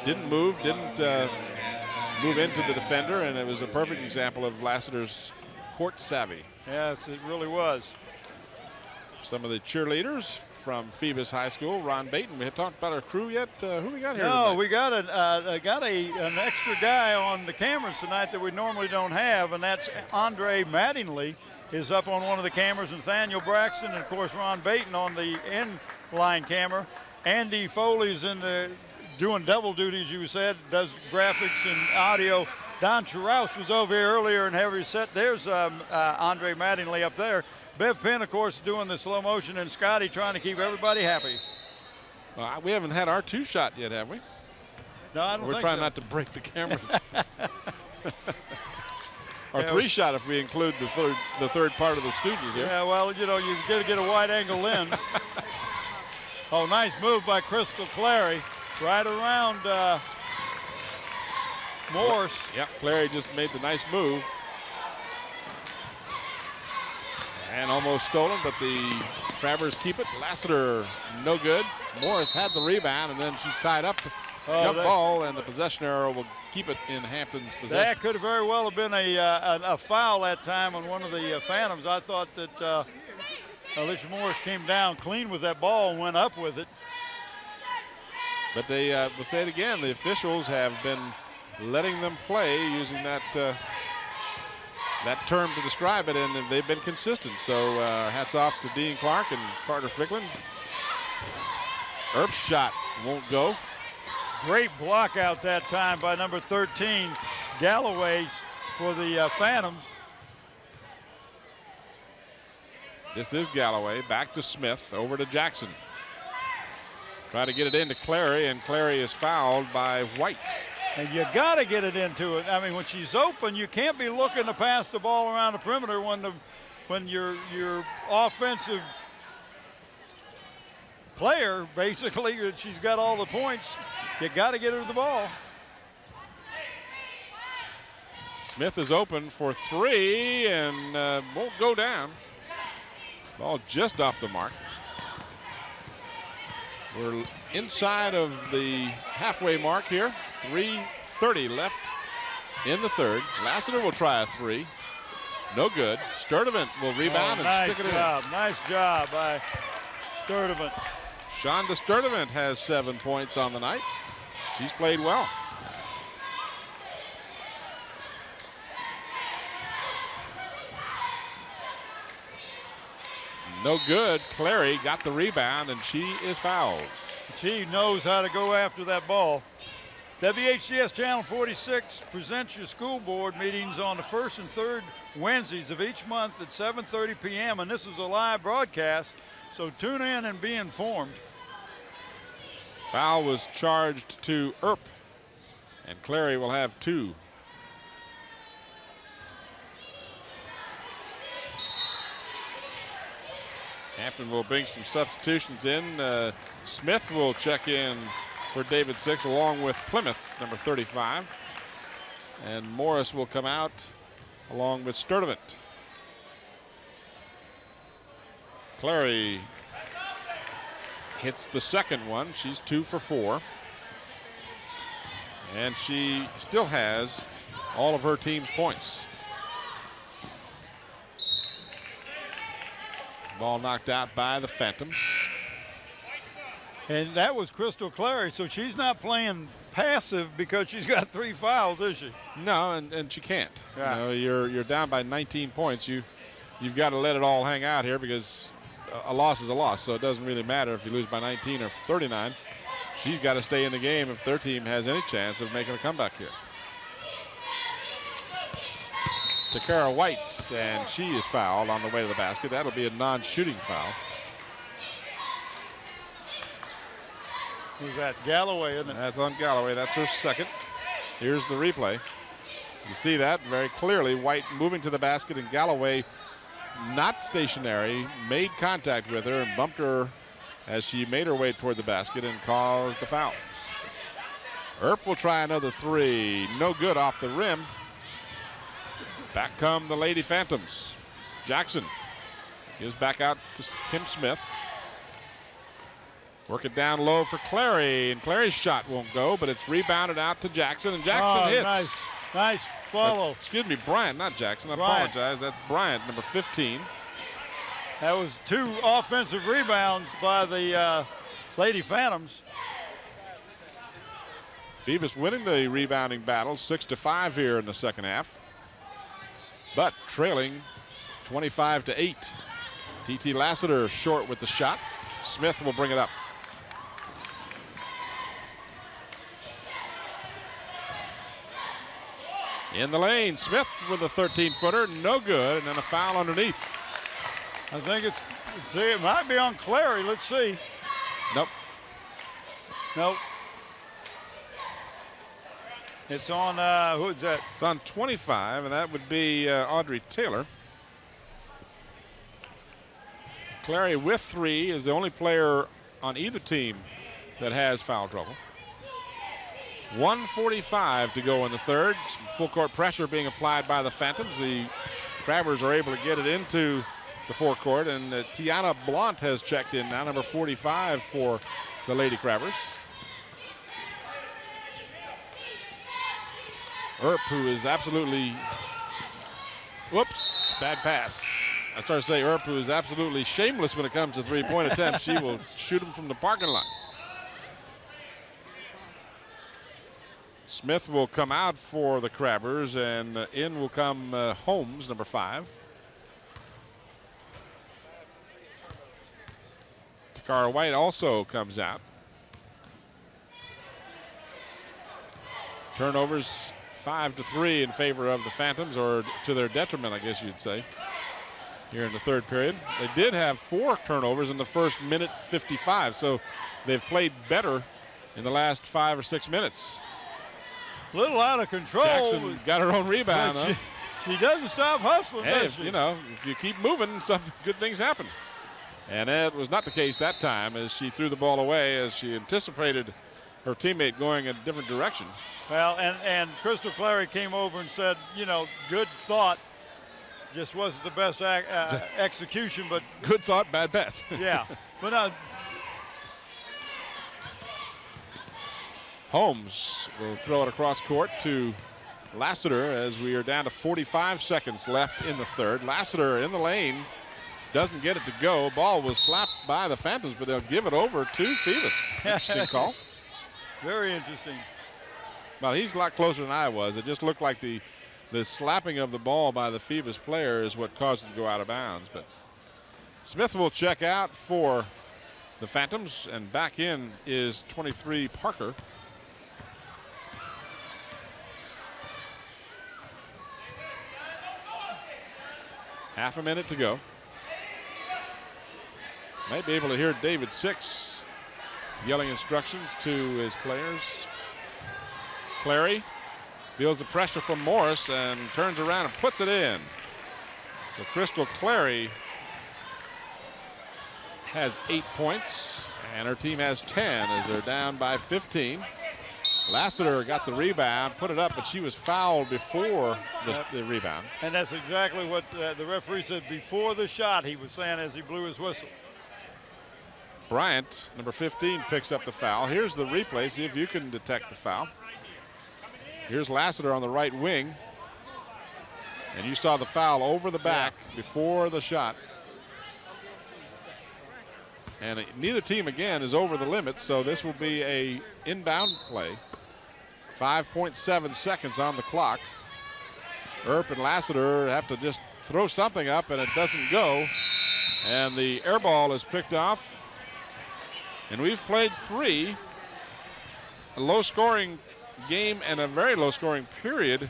didn't move into the defender, and it was a perfect example of Lassiter's court savvy. Yes, it really was. Some of the cheerleaders from Phoebus High School, Ron Baton. We had talked about our crew yet? Who we got here No, tonight? we got an extra guy on the cameras tonight that we normally don't have, and that's Andre Mattingly is up on one of the cameras, Nathaniel Braxton, and of course Ron Baton on the in-line camera. Andy Foley's doing double duty, as you said, does graphics and audio. Don Chiraus was over here earlier and heavy set. There's Andre Mattingly up there. Bev Penn, of course, doing the slow motion, and Scotty trying to keep everybody happy. We haven't had our 2-shot yet, have we? No, I don't think so. We're trying not to break the cameras. Our 3-shot, if we include the third part of the Stooges here. Yeah, well, you got to get a wide-angle lens. Oh, nice move by Crystal Clary. Right around Morse. Yep, Clary just made the nice move. And almost stolen, but the Crabbers keep it. Lassiter, no good. Morris had the rebound, and then she's tied up. Jump ball, and the possession arrow will keep it in Hampton's possession. That could have very well have been a foul that time on one of the Phantoms. I thought that Alicia Morris came down clean with that ball and went up with it. But they will say it again, the officials have been letting them play using that term to describe it, and they've been consistent. So hats off to Dean Clark and Carter Ficklin. Earp's shot won't go. Great block out that time by number 13, Galloway for the Phantoms. This is Galloway. Back to Smith. Over to Jackson. Try to get it into Clary, and Clary is fouled by White. And you got to get it into it. I mean, when she's open, you can't be looking to pass the ball around the perimeter when your offensive player, basically, she's got all the points. You got to get her the ball. Smith is open for three and won't go down. Ball just off the mark. We're inside of the halfway mark here. 3:30 left in the third. Lassiter will try a three. No good. Sturdivant will rebound and stick it in. Nice job by Sturdivant. Shonda Sturdivant has 7 points on the night. She's played well. No good. Clary got the rebound, and she is fouled. She knows how to go after that ball. WHCS Channel 46 presents your school board meetings on the first and third Wednesdays of each month at 7:30 p.m. And this is a live broadcast, so tune in and be informed. Foul was charged to Earp, and Clary will have two. Hampton will bring some substitutions in. Smith will check in for David Six along with Plymouth, number 35. And Morris will come out along with Sturdivant. Clary hits the second one. She's 2 for 4. And she still has all of her team's points. Ball knocked out by the Phantoms. And that was Crystal Clary, so she's not playing passive because she's got 3 fouls, is she? No, and she can't. Yeah. You know, you're down by 19 points. You've got to let it all hang out here because a loss is a loss, so it doesn't really matter if you lose by 19 or 39. She's got to stay in the game if their team has any chance of making a comeback here. Takara White, and she is fouled on the way to the basket. That'll be a non-shooting foul. Who's that? Galloway, isn't it? That's on Galloway. That's her second. Here's the replay. You see that very clearly. White moving to the basket, and Galloway, not stationary, made contact with her and bumped her as she made her way toward the basket and caused the foul. Earp will try another three. No good off the rim. Back come the Lady Phantoms. Jackson gives back out to Tim Smith. Work it down low for Clary, and Clary's shot won't go, but it's rebounded out to Jackson, and Jackson hits. Nice follow. Excuse me, Bryant, not Jackson. I Bryant. apologize. That's Bryant, number 15. That was 2 offensive rebounds by the Lady Phantoms. Phoebus winning the rebounding battle, 6-5 here in the second half, but trailing 25-8. TT Lassiter short with the shot. Smith will bring it up. In the lane, Smith with a 13-footer, no good, and then a foul underneath. I think it might be on Clary. Let's see. Nope. Nope. It's on, who's that? It's on 25, and that would be Audrey Taylor. Clary with 3 is the only player on either team that has foul trouble. 1:45 to go in the third. Some full court pressure being applied by the Phantoms. The Crabbers are able to get it into the forecourt, and Tiana Blount has checked in now, number 45 for the Lady Crabbers. Earp, who is absolutely, whoops, bad pass. I started to say Earp, who is absolutely shameless when it comes to three-point attempts. She will shoot them from the parking lot. Smith will come out for the Crabbers, and in will come Holmes, number 5. Takara White also comes out. Turnovers 5-3 in favor of the Phantoms, or to their detriment, I guess you'd say, here in the third period. They did have 4 turnovers in the first minute 55, so they've played better in the last 5 or 6 minutes. A little out of control. Jackson got her own rebound, huh? She doesn't stop hustling, Hey, does she? if you keep moving, some good things happen. And that was not the case that time, as she threw the ball away as she anticipated her teammate going a different direction. Well, and Crystal Clary came over and said, good thought. Just wasn't the best execution, but Good thought, bad pass. yeah. But Holmes will throw it across court to Lassiter as we are down to 45 seconds left in the third. Lassiter in the lane, doesn't get it to go. Ball was slapped by the Phantoms, but they'll give it over to Phoebus. Interesting call. Very interesting. Well, he's a lot closer than I was. It just looked like the slapping of the ball by the Phoebus player is what caused it to go out of bounds. But Smith will check out for the Phantoms, and back in is 23 Parker. Half a minute to go. Might be able to hear David Six yelling instructions to his players. Clary feels the pressure from Morris and turns around and puts it in. So Crystal Clary has 8 points, and her team has 10 as they're down by 15. Lassiter got the rebound, put it up, but she was fouled before the rebound. And that's exactly what the referee said before the shot, he was saying as he blew his whistle. Bryant, number 15, picks up the foul. Here's the replay, see if you can detect the foul. Here's Lassiter on the right wing. And you saw the foul over the back before the shot. And neither team, again, is over the limit, so this will be a inbound play. 5.7 seconds on the clock. Earp and Lassiter have to just throw something up, and it doesn't go. And the air ball is picked off. And we've played 3. A low-scoring game and a very low-scoring period.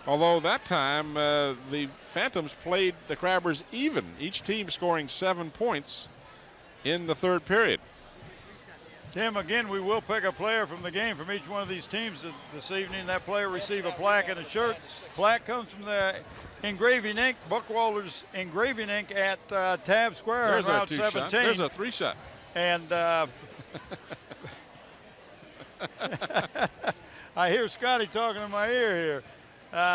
Although that time, the Phantoms played the Crabbers even. Each team scoring 7 points in the third period. Tim, again, we will pick a player from the game from each one of these teams this evening. That player receive a plaque and a shirt. Plaque comes from the Engraving Ink, Buckwalder's Engraving Ink at Tab Square. There's Route a 17. Shot. There's a 3-shot. And I hear Scotty talking in my ear here.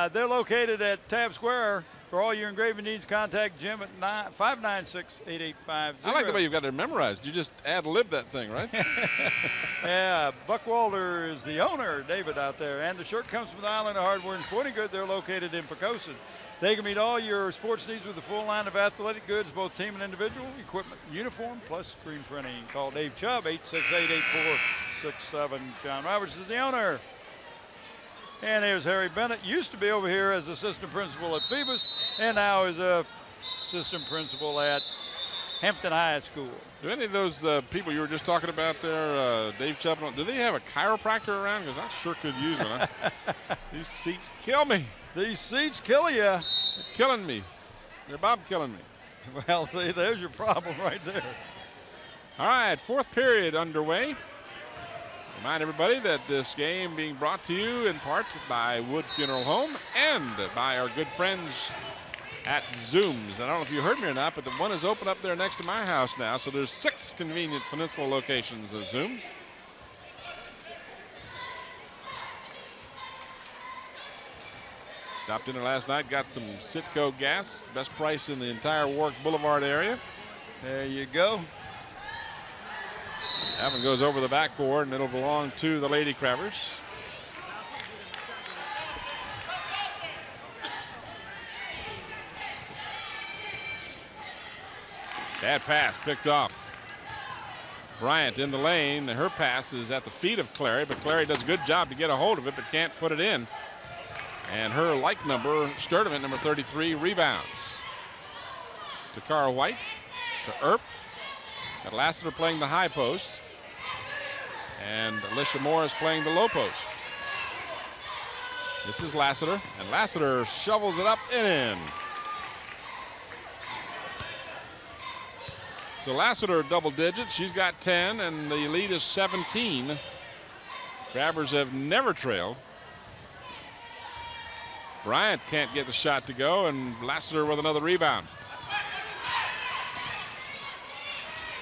They're located at Tab Square. For all your engraving needs, contact Jim at 596-8850. I like the way you've got it memorized. You just ad-lib that thing, right? Yeah, Buckwalder is the owner, David, out there. And the shirt comes from the Island of Hardware and Sporting Goods. They're located in Pocosin. They can meet all your sports needs with a full line of athletic goods, both team and individual, equipment, uniform, plus screen printing. Call Dave Chubb, 868-8467. John Roberts is the owner. And there's Harry Bennett. Used to be over here as assistant principal at Phoebus, and now is a assistant principal at Hampton High School. Do any of those people you were just talking about there, Dave Chubb, do they have a chiropractor around? Because I sure could use one. These seats kill me. These seats kill you. They're killing me. They're Bob killing me. Well, see, there's your problem right there. All right, fourth period underway. Remind everybody that this game being brought to you in part by Wood Funeral Home and by our good friends at Zooms. I don't know if you heard me or not, but the one is open up there next to my house now, so there's 6 convenient Peninsula locations of Zooms. Stopped in there last night, got some Citgo gas, best price in the entire Warwick Boulevard area. There you go. That one goes over the backboard, and it'll belong to the Lady Crabbers. Bad pass picked off. Bryant in the lane. Her pass is at the feet of Clary, but Clary does a good job to get a hold of it, but can't put it in. And her like number, Sturdivant, number 33, rebounds. To Cara White, to Earp. Got Lassiter playing the high post. And Alicia Morris playing the low post. This is Lassiter, and Lassiter shovels it up and in. So Lassiter double digits. She's got 10, and the lead is 17. Crabbers have never trailed. Bryant can't get the shot to go, and Lassiter with another rebound.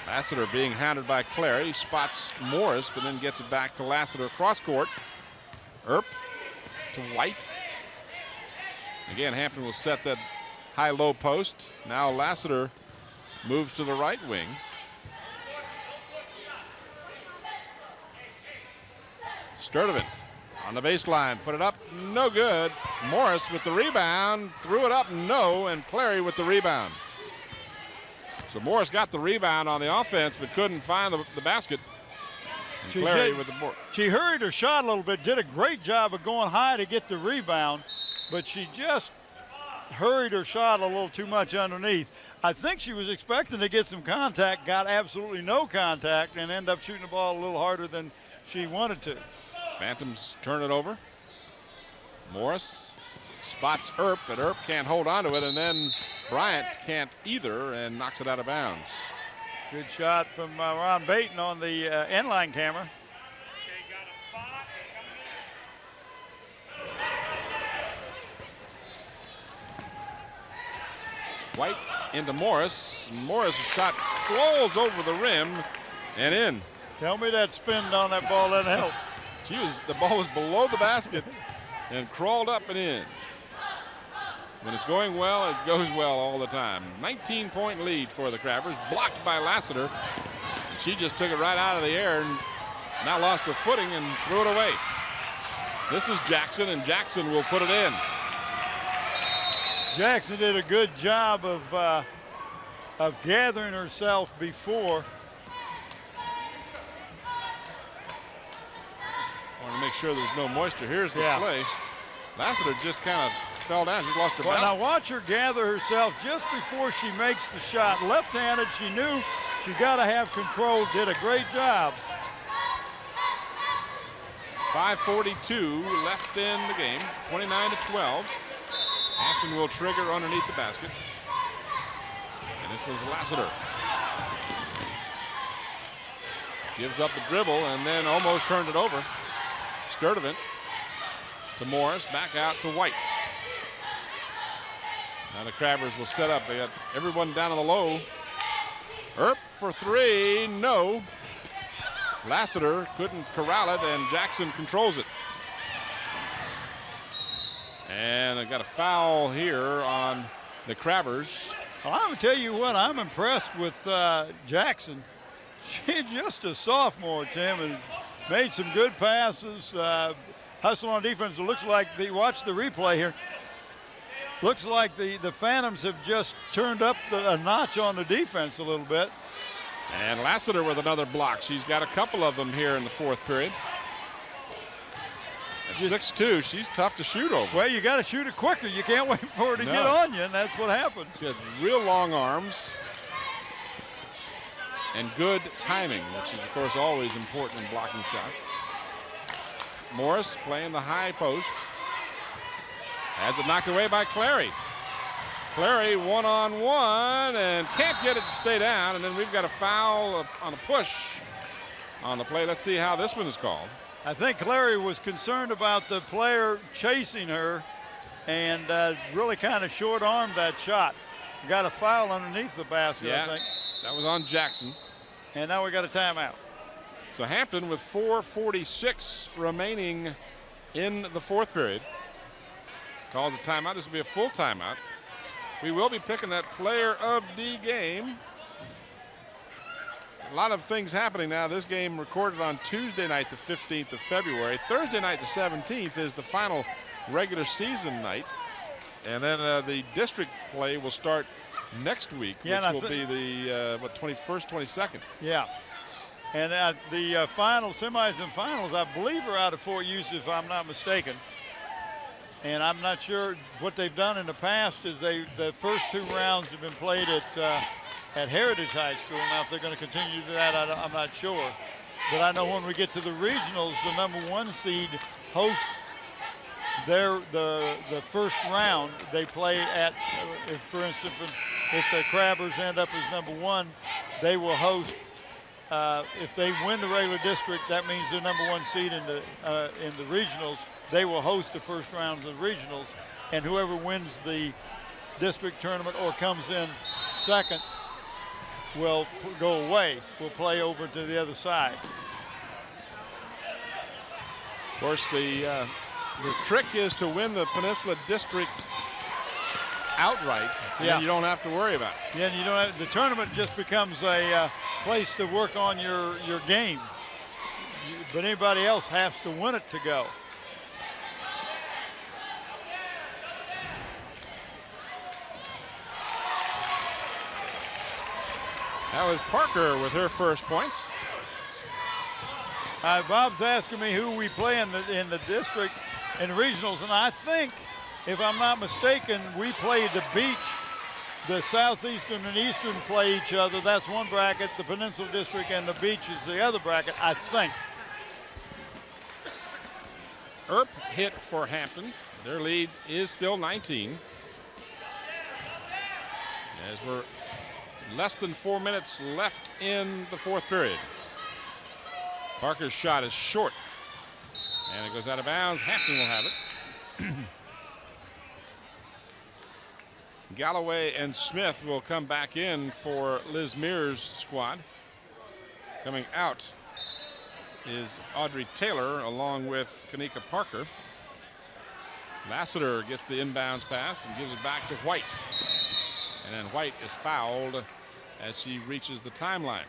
Lassiter being hounded by Clary, spots Morris, but then gets it back to Lassiter cross court. Earp to White. Again, Hampton will set that high-low post. Now Lassiter moves to the right wing. Sturdivant on the baseline, put it up, no good. Morris with the rebound, threw it up, no, and Clary with the rebound. So Morris got the rebound on the offense, but couldn't find the basket. And Clary with the board. She hurried her shot a little bit, did a great job of going high to get the rebound, but she just hurried her shot a little too much underneath. I think she was expecting to get some contact, got absolutely no contact, and ended up shooting the ball a little harder than she wanted to. Phantoms turn it over. Morris spots Earp, but Earp can't hold on to it, and then Bryant can't either and knocks it out of bounds. Good shot from Ron Baton on the end-line camera. White into Morris. Morris' shot rolls over the rim and in. Tell me that spin on that ball doesn't help. The ball was below the basket and crawled up and in. When it's going well, it goes well all the time. 19-point lead for the Crabbers, blocked by Lassiter. She just took it right out of the air and now lost her footing and threw it away. This is Jackson, and Jackson will put it in. Jackson did a good job of gathering herself before. I want to make sure there's no moisture. Here's the play. Lassiter just kind of fell down. She lost her balance. Now watch her gather herself just before she makes the shot. Left-handed, she knew she got to have control. Did a great job. 5:42 left in the game, 29-12. Hampton will trigger underneath the basket. And this is Lassiter. Gives up the dribble and then almost turned it over. Sturdivant to Morris, back out to White. Now the Crabbers will set up. They got everyone down on the low. Earp for three, no. Lassiter couldn't corral it, and Jackson controls it. And I got a foul here on the Crabbers. Well, I'm going to tell you what, I'm impressed with Jackson. She's just a sophomore, Tim, and made some good passes. Hustle on defense. It looks like, watch the replay here. Looks like the Phantoms have just turned up a notch on the defense a little bit. And Lassiter with another block. She's got a couple of them here in the fourth period. At 6'2", she's tough to shoot over. Well, you got to shoot it quicker. You can't wait for her to get on you, and that's what happened. She has real long arms and good timing, which is, of course, always important in blocking shots. Morris playing the high post. Has it knocked away by Clary. Clary one-on-one and can't get it to stay down, and then we've got a foul on a push on the play. Let's see how this one is called. I think Clary was concerned about the player chasing her and really kind of short-armed that shot. Got a foul underneath the basket, I think. That was on Jackson. And now we got a timeout. So Hampton with 4:46 remaining in the fourth period. Calls a timeout. This will be a full timeout. We will be picking that player of the game. A lot of things happening now. This game recorded on Tuesday night, the 15th of February. Thursday night, the 17th, is the final regular season night. And then the district play will start next week, which will be the 21st, 22nd. Yeah. And the final semis and finals, I believe, are out of Fort Eustis, if I'm not mistaken. And I'm not sure what they've done in the past is the first two rounds have been played at Heritage High School. Now, if they're going to continue to do that, I'm not sure. But I know when we get to the regionals, the #1 seed hosts the first round they play at, for instance, if the Crabbers end up as number 1, they will host. If they win the regular district, that means they're number 1 seed in the regionals. They will host the first round of the regionals, and whoever wins the district tournament or comes in second will go away. Will play over to the other side. Of course, the trick is to win the Peninsula District outright, and then you don't have to worry about it. Yeah, and you don't have, the tournament just becomes a place to work on your game. But anybody else has to win it to go. That was Parker with her first points. Bob's asking me who we play in the district in regionals, and I think, if I'm not mistaken, we play the Beach. The Southeastern and Eastern play each other. That's one bracket. The Peninsula District and the Beach is the other bracket, I think. Earp hit for Hampton. Their lead is still 19. As we're less than 4 minutes left in the fourth period. Parker's shot is short, and it goes out of bounds. Hampton will have it. Galloway and Smith will come back in for Liz Mears' squad. Coming out is Audrey Taylor along with Kanika Parker. Lassiter gets the inbounds pass and gives it back to White. And then White is fouled as she reaches the timeline.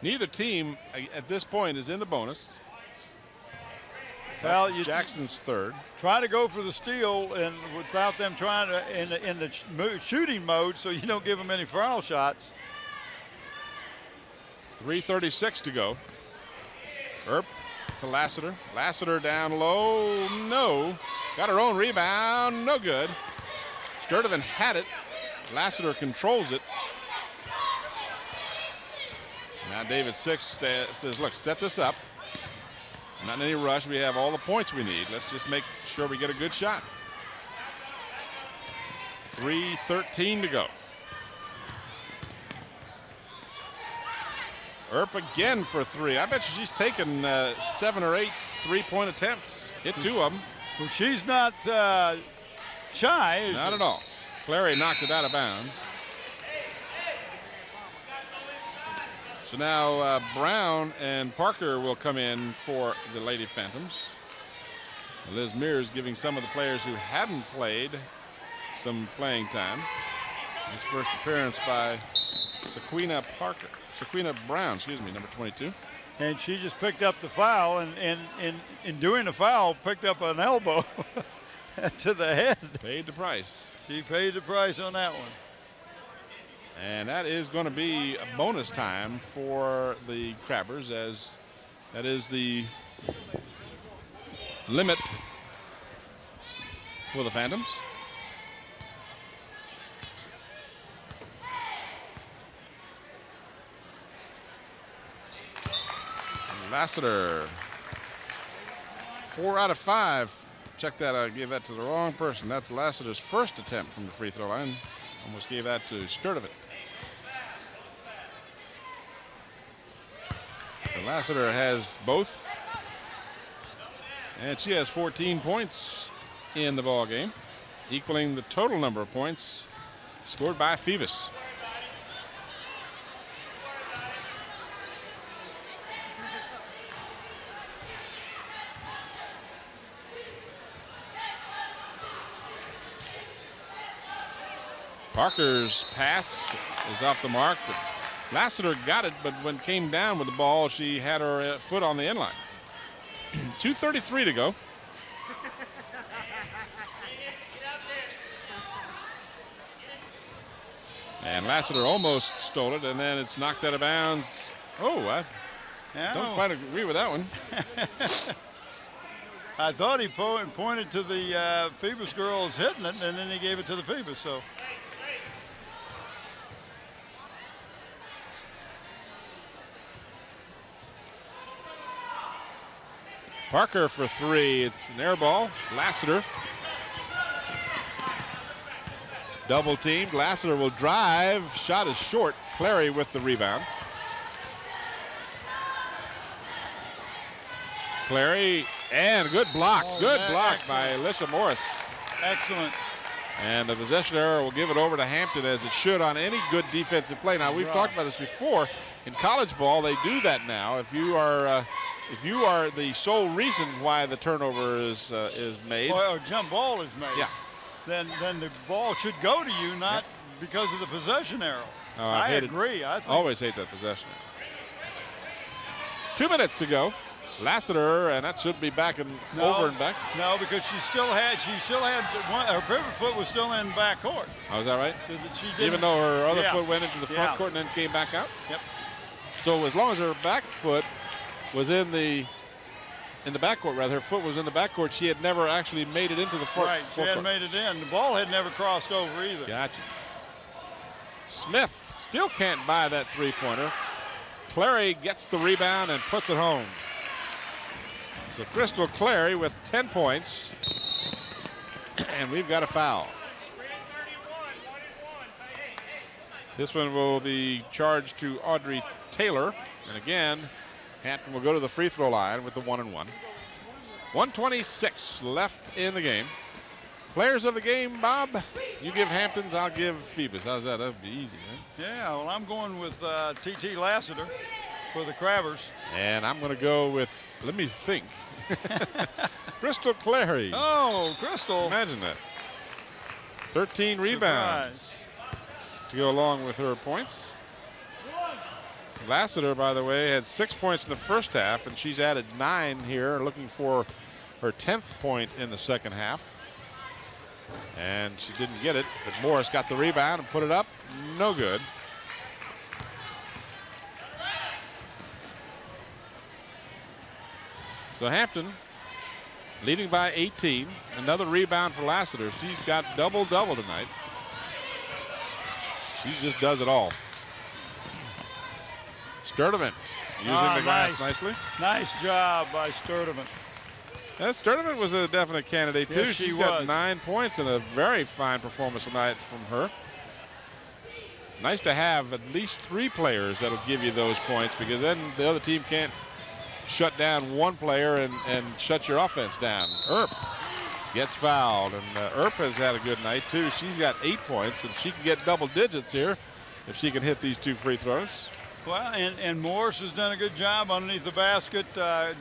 Neither team at this point is in the bonus. Well, Jackson's third. Try to go for the steal and without them trying to in the shooting mode, so you don't give them any foul shots. 3:36 to go. Earp to Lassiter. Lassiter down low. No. Got her own rebound. No good. Sturdivant had it. Lassiter controls it. Now David Six says, look, set this up. Not in any rush. We have all the points we need. Let's just make sure we get a good shot. 3:13 to go. Earp again for three. I bet you she's taken 7 or 8 three-point attempts. Hit 2 of them. Well, she's not shy. Not at all. Clary knocked it out of bounds. So now Brown and Parker will come in for the Lady Phantoms. Liz Mears giving some of the players who hadn't played some playing time. His first appearance by Sequina Brown, number 22. And she just picked up the foul, and in doing the foul, picked up an elbow to the head. Paid the price. She paid the price on that one. And that is going to be a bonus time for the Crabbers, as that is the limit for the Phantoms. Lassiter, 4 out of 5. Check that out. I gave that to the wrong person. That's Lassiter's first attempt from the free throw line. Almost gave that to Sturdivant. So Lassiter has both. And she has 14 points in the ball game, equaling the total number of points scored by Phoebus. Parker's pass is off the mark. Lassiter got it, but when it came down with the ball, she had her foot on the end line. 2:33 to go. And Lassiter almost stole it, and then it's knocked out of bounds. Oh, I don't quite agree with that one. I thought he pointed to the Phoebus girls hitting it, and then he gave it to the Phoebus. So. Parker for three. It's an air ball. Lassiter. Double teamed. Lassiter will drive. Shot is short. Clary with the rebound. Clary, and good block. Good block by Alicia Morris. Excellent. And the possession error will give it over to Hampton, as it should on any good defensive play. Now, we've talked about this before. In college ball, they do that now. If you are the sole reason why the turnover is made, or jump ball is made, yeah, then the ball should go to you, not because of the possession arrow. Oh, I agree. I always hate that possession arrow. 2 minutes to go. Lassiter, and that should be back and over and back. No, because she still had one, her pivot foot was still in back court. Oh, is that right? So that she even though her other foot went into the front court and then came back out? Yep. So as long as her back foot was in the back court, rather, her foot was in the back court, she had never actually made it into the front. Right, she hadn't made it in. The ball had never crossed over either. Gotcha. Smith still can't buy that three-pointer. Clary gets the rebound and puts it home. So Crystal Clary with 10 points, and we've got a foul. This one will be charged to Audrey Taylor, and again, Hampton will go to the free throw line with the 1-1. 1:26 left in the game. Players of the game, Bob. You give Hampton's, I'll give Phoebus. How's that? That'd be easy, huh? Yeah, well, I'm going with T.T. Lassiter for the Crabbers. And I'm going to go with, let me think, Crystal Clary. Oh, Crystal. Imagine that. 13 rebounds to go along with her points. Lassiter, by the way, had 6 points in the first half, and she's added 9 here, looking for her 10th point in the second half. And she didn't get it, but Morris got the rebound and put it up. No good. So Hampton leading by 18. Another rebound for Lassiter. She's got double-double tonight. She just does it all. Sturdivant using the glass nicely. Nice job by Sturdivant. Sturdivant was a definite candidate, too. Yes, She's got 9 points and a very fine performance tonight from her. Nice to have at least 3 players that'll give you those points, because then the other team can't shut down one player and shut your offense down. Earp gets fouled, and Earp has had a good night, too. She's got 8 points, and she can get double digits here if she can hit these 2 free throws. Well, and Morris has done a good job underneath the basket. As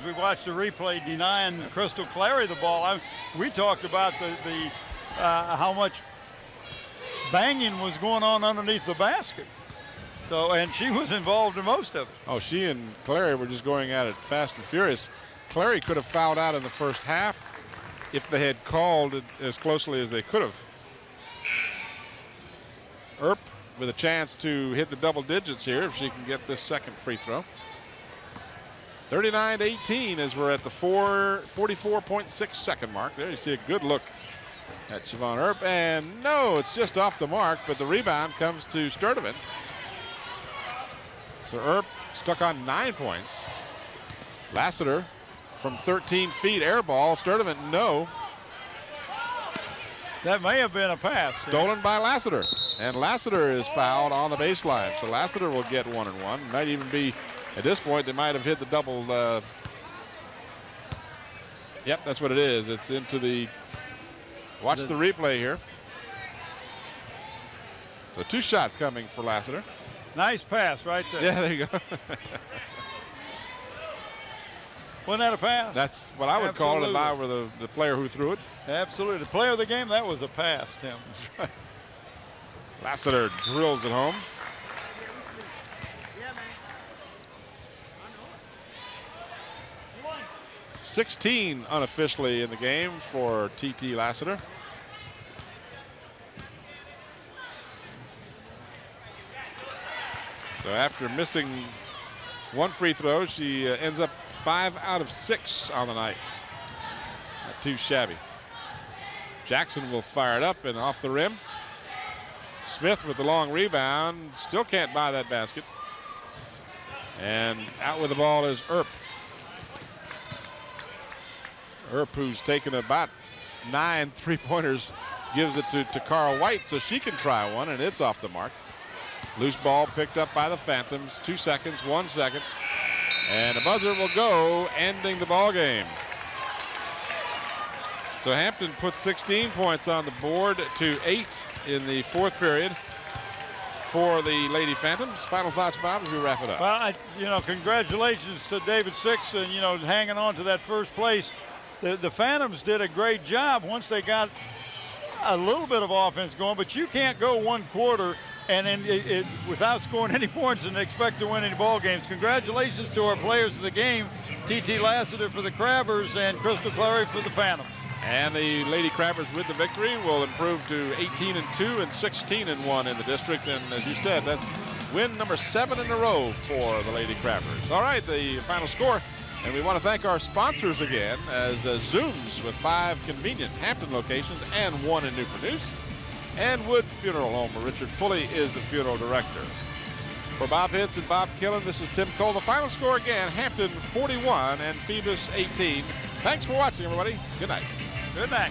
we watch the replay, denying Crystal Clary the ball. We talked about the how much banging was going on underneath the basket. So, and she was involved in most of it. Oh, she and Clary were just going at it fast and furious. Clary could have fouled out in the first half if they had called it as closely as they could have. Earp with a chance to hit the double digits here if she can get this second free throw. 39-18 as we're at the 44.6 second mark. There you see a good look at Siobhan Earp, and no, it's just off the mark, but the rebound comes to Sturdivant. So Earp stuck on 9 points. Lassiter from 13 feet, air ball. Sturdivant, no. That may have been a pass. Stolen by Lassiter. And Lassiter is fouled on the baseline. So Lassiter will get 1-1. Might even be, at this point, they might have hit the double. Yep, that's what it is. It's into the, watch the replay here. So 2 shots coming for Lassiter. Nice pass right there. Yeah, there you go. Wasn't that a pass? That's what I would call it if I were the player who threw it. Absolutely. The player of the game, that was a pass, Tim. Lassiter drills it home. Yeah, man. 16 unofficially in the game for T.T. Lassiter. So after missing 1 free throw, she ends up 5 out of 6 on the night. Not too shabby. Jackson will fire it up and off the rim. Smith with the long rebound. Still can't buy that basket. And out with the ball is Earp. Earp, who's taken about 9 3-pointers, gives it to Carl White so she can try one, and it's off the mark. Loose ball picked up by the Phantoms. 2 seconds, 1 second. And a buzzer will go, ending the ball game. So Hampton put 16 points on the board to 8 in the fourth period for the Lady Phantoms. Final thoughts, Bob, as we wrap it up. Well, congratulations to David Six and, hanging on to that first place. The Phantoms did a great job once they got a little bit of offense going, but you can't go one quarter and then without scoring any points and expect to win any ball games. Congratulations to our players of the game, T.T. Lassiter for the Crabbers and Crystal Clary for the Phantoms. And the Lady Crabbers with the victory will improve to 18-2 and 16-1 in the district. And as you said, that's win number 7 in a row for the Lady Crabbers. All right, the final score. And we want to thank our sponsors again as Zooms with 5 convenient Hampton locations and 1 in Newport News. And Wood Funeral Home, where Richard Pulley is the funeral director. For Bob Hitz and Bob Killen, this is Tim Cole. The final score again, Hampton 41 and Phoebus 18. Thanks for watching, everybody. Good night. Good night.